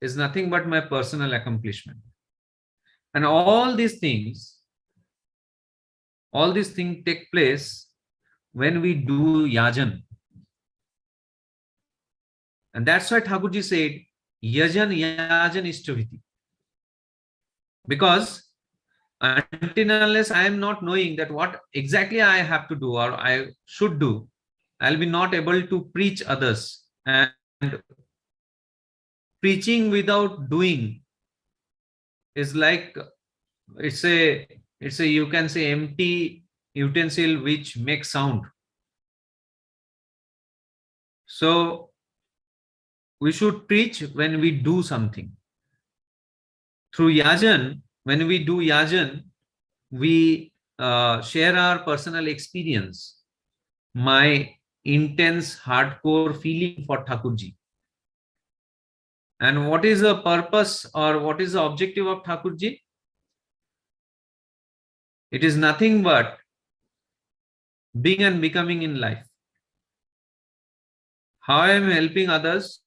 is nothing but my personal accomplishment. And all these things take place when we do yajan. And that's why Thakurji said, yajan yajan ishtoviti. Because until unless I am not knowing that what exactly I have to do or I should do, I'll be not able to preach others. And preaching without doing is like, it's a you can say empty utensil which makes sound. So we should preach when we do something. Through yajan, when we do yajan, we share our personal experience, my intense hardcore feeling for Thakurji. And what is the purpose or what is the objective of Thakurji? It is nothing but being and becoming in life. How I am helping others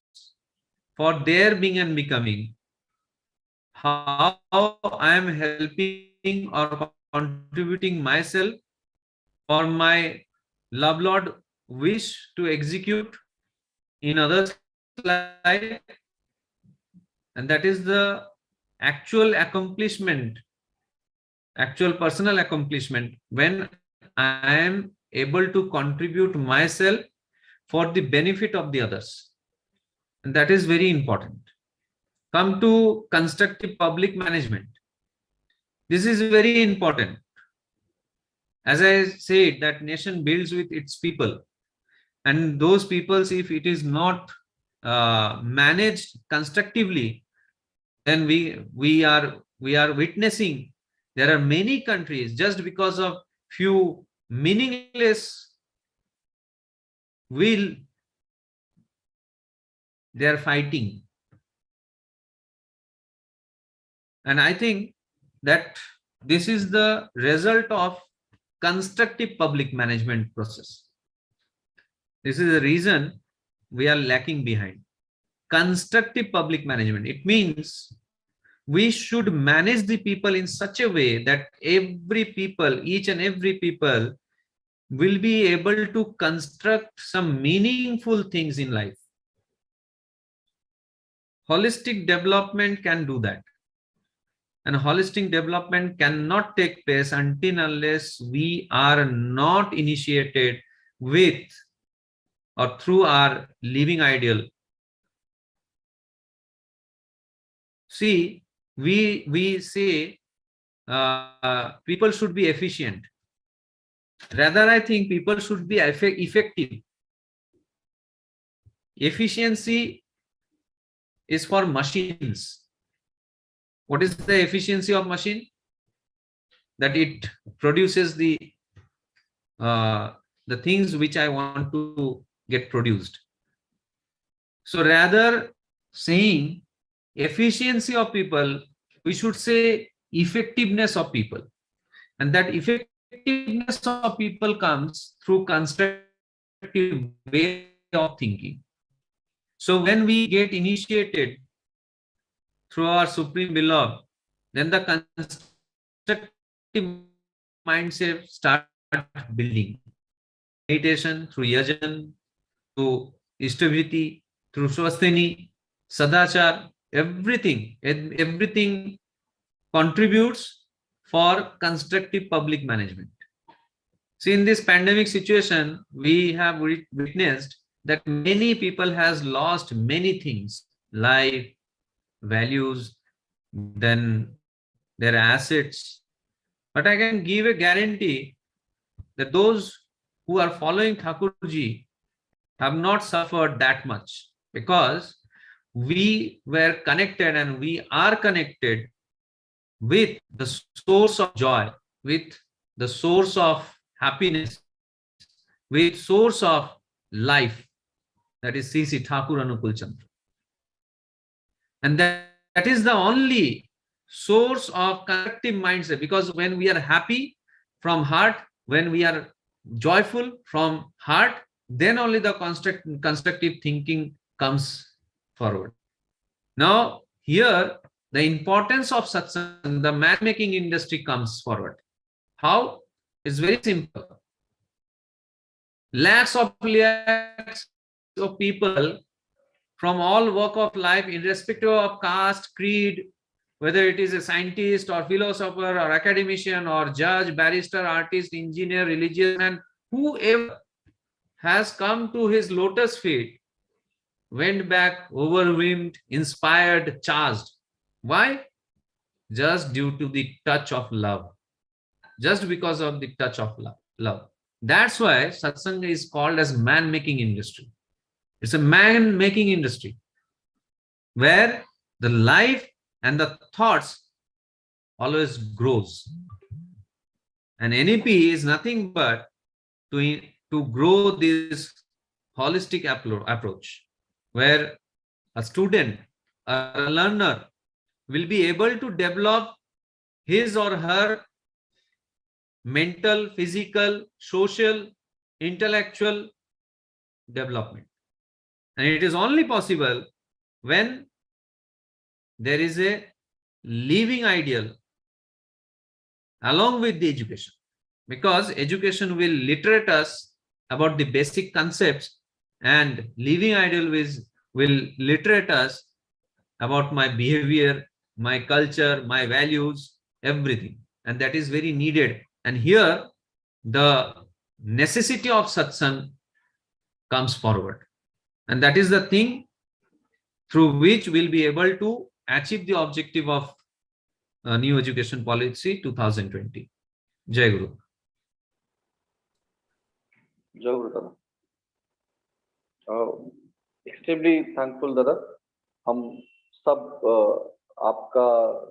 for their being and becoming. How I am helping or contributing myself for my love Lord wish to execute in others' life. And that is the actual accomplishment, actual personal accomplishment, when I am able to contribute myself for the benefit of the others. And that is very important. Come to constructive public management. This is very important. As I said, that nation builds with its people. And those peoples, if it is not managed constructively, then we are witnessing there are many countries, just because of few meaningless will, they are fighting. And I think that this is the result of constructive public management process. This is the reason we are lacking behind. Constructive public management. It means we should manage the people in such a way that every people, each and every people, will be able to construct some meaningful things in life. Holistic development can do that. And holistic development cannot take place until unless we are not initiated with or through our living ideal. See, we say people should be efficient. Rather, I think people should be effective. Efficiency is for machines. What is the efficiency of machine? That it produces the things which I want to get produced. So rather saying efficiency of people, we should say effectiveness of people. And that effectiveness of people comes through constructive way of thinking. So when we get initiated through our Supreme Beloved, then the constructive mindset start building. Meditation, through yajan, through ishtavriti, through swasthini, sadachar, everything contributes for constructive public management. See, in this pandemic situation, we have witnessed that many people has lost many things, life, values, then their assets. But I can give a guarantee that those who are following Thakurji have not suffered that much, because we were connected and we are connected with the source of joy, with the source of happiness, with source of life, that is C.C. Thakur Anukul Chandra. And that is the only source of collective mindset, because when we are happy from heart, when we are joyful from heart, then only the constructive thinking comes forward. Now here the importance of satsang, the man-making industry, comes forward. How? It's very simple. Lakhs of people from all walk of life, irrespective of caste, creed, whether it is a scientist or philosopher or academician or judge, barrister, artist, engineer, religious man, whoever has come to his lotus feet, went back overwhelmed, inspired, charged. Why? Just due to the touch of love. Just because of the touch of love. That's why satsang is called as man-making industry. It's a man-making industry where the life and the thoughts always grows. And NEP is nothing but to grow this holistic approach, where a student a learner will be able to develop his or her mental, physical, social, intellectual development. And it is only possible when there is a living ideal along with the education, because education will literate us about the basic concepts and living ideal will literate us about my behavior, my culture, my values, everything. And that is very needed. And here the necessity of satsang comes forward. And that is the thing through which we'll be able to achieve the objective of New Education Policy 2020. Jai Guru.
Jai Guru Dada. Extremely thankful Dada. हम सब आपका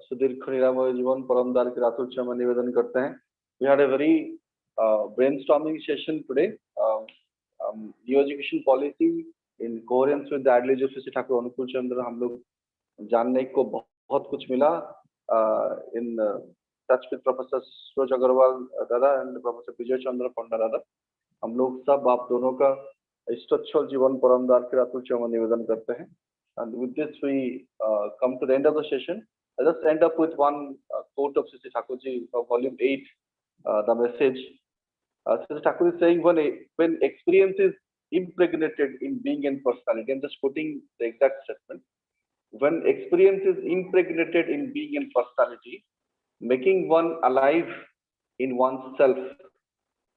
सुदीर्घ निरामय जीवन परमदार की रातुच्च में निवेदन करते हैं. We had a very brainstorming session today. New Education Policy in coherence with the ideology of Sri Thakur Anukul Chandra, हम लोग जानने को बहुत कुछ मिला. In touch with Professor Suraj Agarwal Dada and Professor Vijay Chandra Panda Dada, हम लोग सब आप दोनों का इष्टोच्छल जीवन परमदार की रातुच्च में निवेदन करते हैं. And with this, we come to the end of the session. I'll just end up with one quote of Sri Thakurji from volume 8, the message. Sri Thakur is saying, when experience is impregnated in being and personality, I'm just quoting the exact statement. When experience is impregnated in being and personality, making one alive in oneself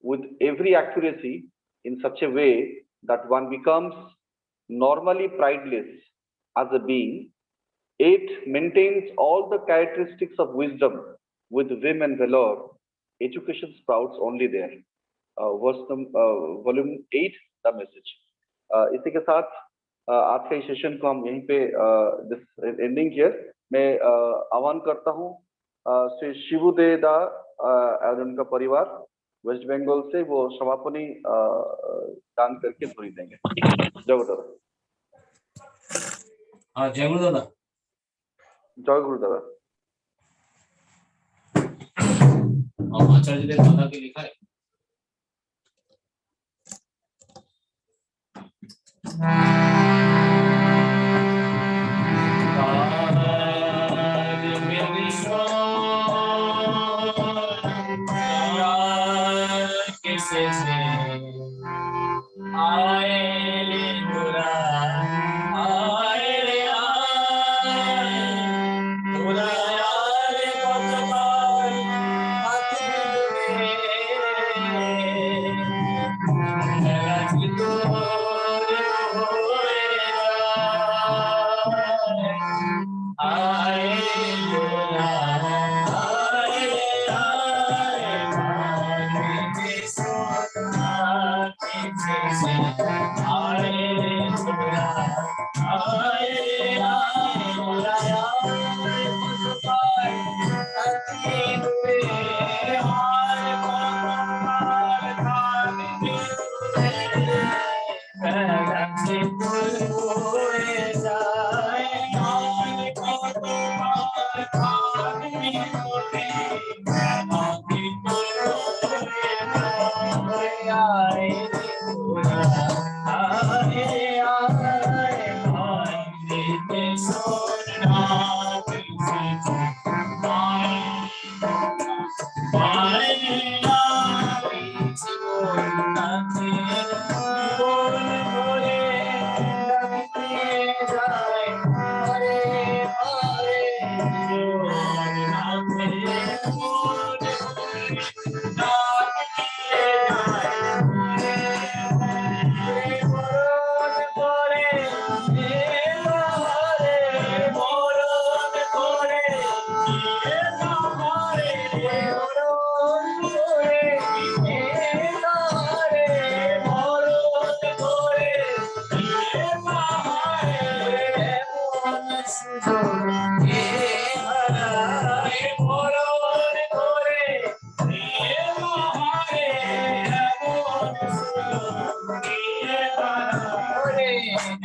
with every accuracy in such a way that one becomes normally prideless as a being, it maintains all the characteristics of wisdom with vim and valor. Education sprouts only there. Volume 8, the message. इसी के साथ आज के session को हम यहीं पे ending here मैं आह्वान करता हूँ श्री शिवुदे दा और उनका परिवार वेस्ट बंगाल से वो समापनी दान करके धोनी देंगे. जय गुरु.
हाँ जय गुरु दादा.
जय गुरु दादा.
और आचार्य देव दादा के लिखा है.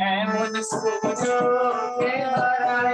Emun sujo ke harai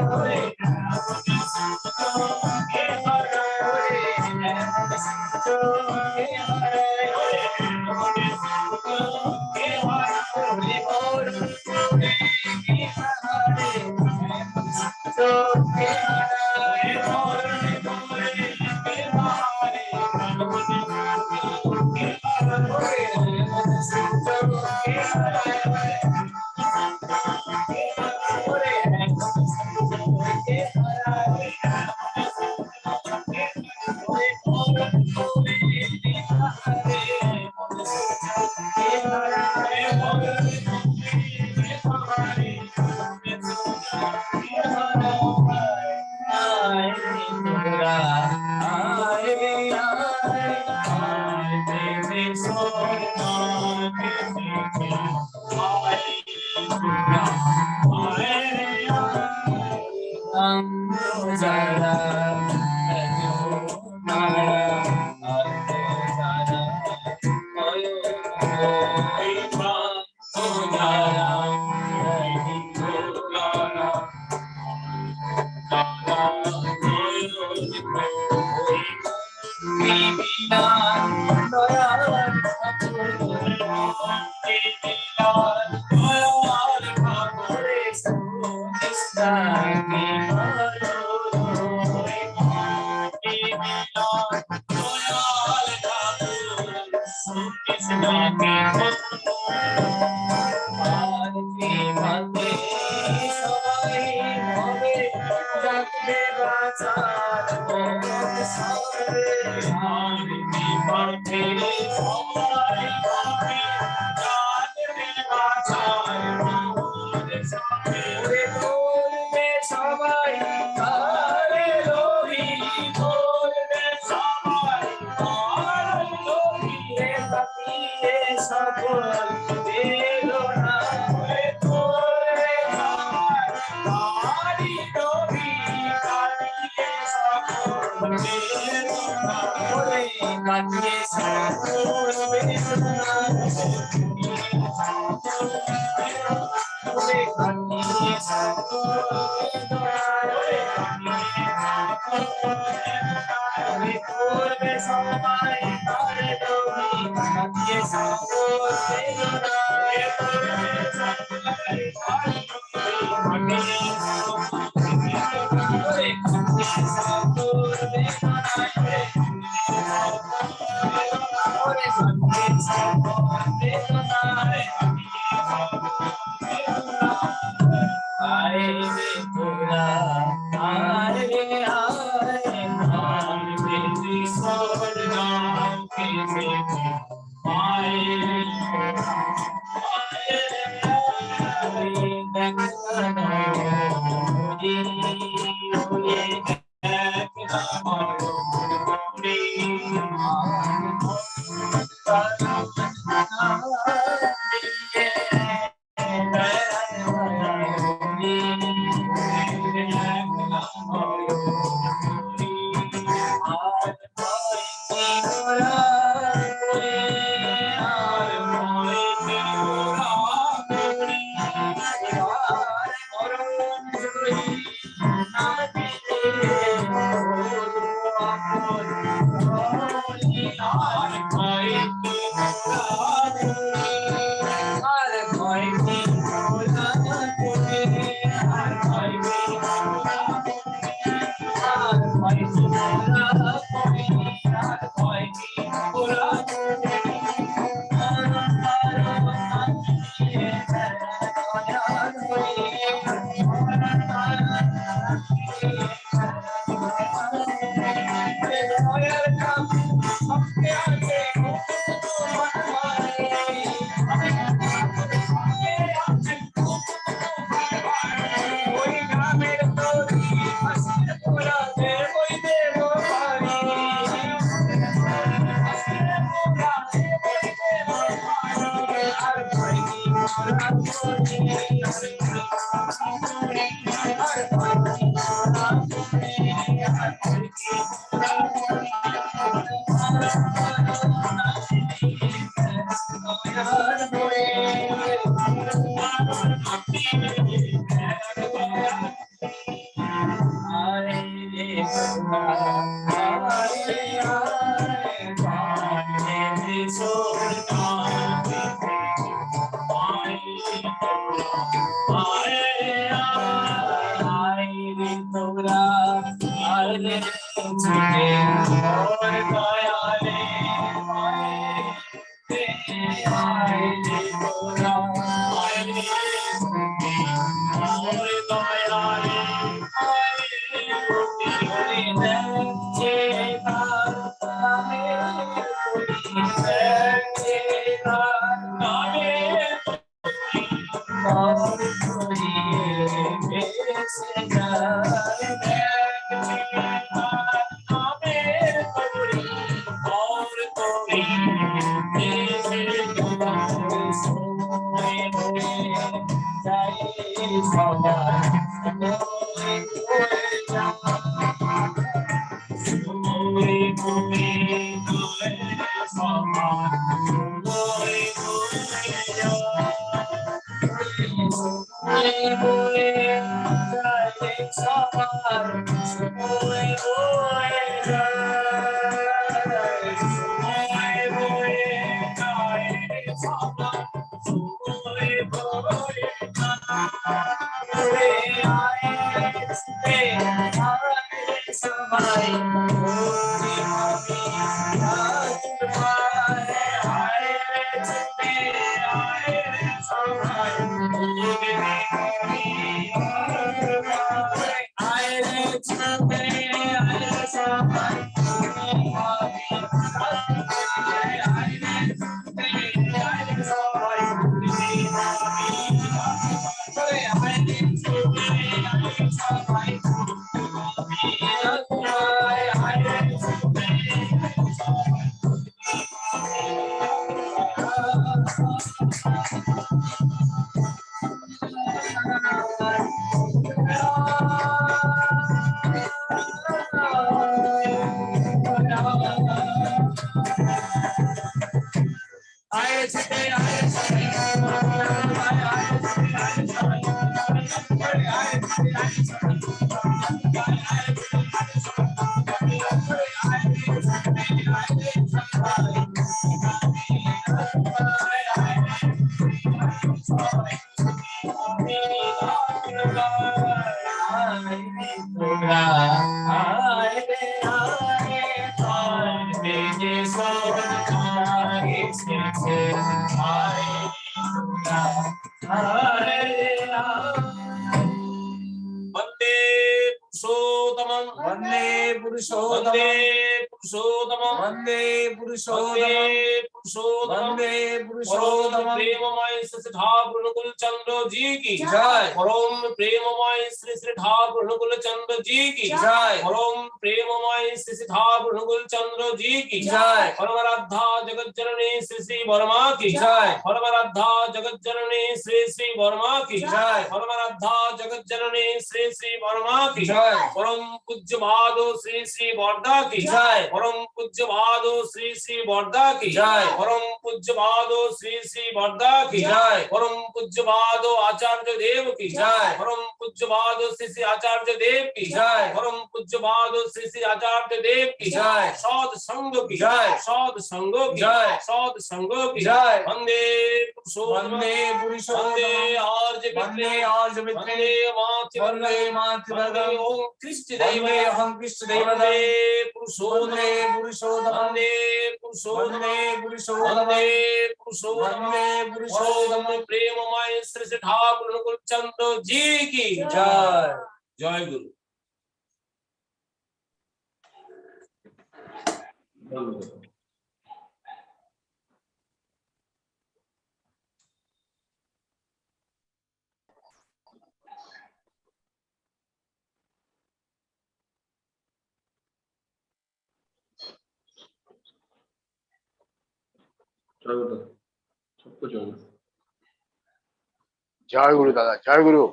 जय गुरु दादा, जय गुरु।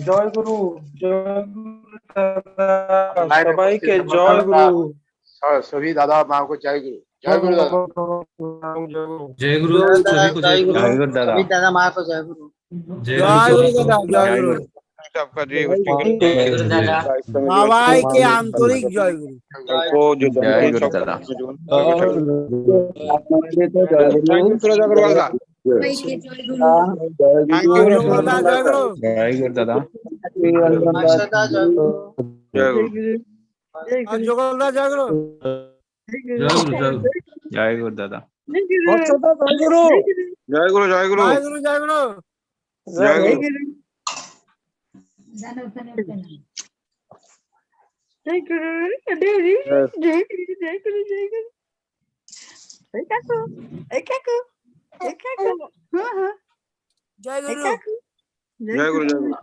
জয় গুরু, জয় গুরু দাদা,
ऑनलाइन में
সবাইকে
उपस्थित
জয়
समस्त
গুরু।
सभी दादा माँ को जय गुरु, जय गुरु दादा।
जय गुरु सभी को जय गुरु।
जय गुरु दादा। सभी दादा माँ को जय गुरु।
जय
जय
गुरु
गुरु दादा, जय गुरु।
आपका जी
जय गुरु दादा।
সবাইকে আন্তরিক জয় গুরু।
को जो
जय गुरु दादा।
थैंक यू सूरज अग्रवाल दा। थैंक यू
জগন্নাথ জয় গুরু।
जय गुरु दादा।
जय गुरु।
জগন্নাথ জয় গুরু।
जय गुरु दादा।
অচ্যুতা জয় গুরু।
जय गुरु, जय गुरु,
জয় গুরু, জয় গুরু।
जय गुरु।
জয় গুরু।
जय गुरु जय गुरु।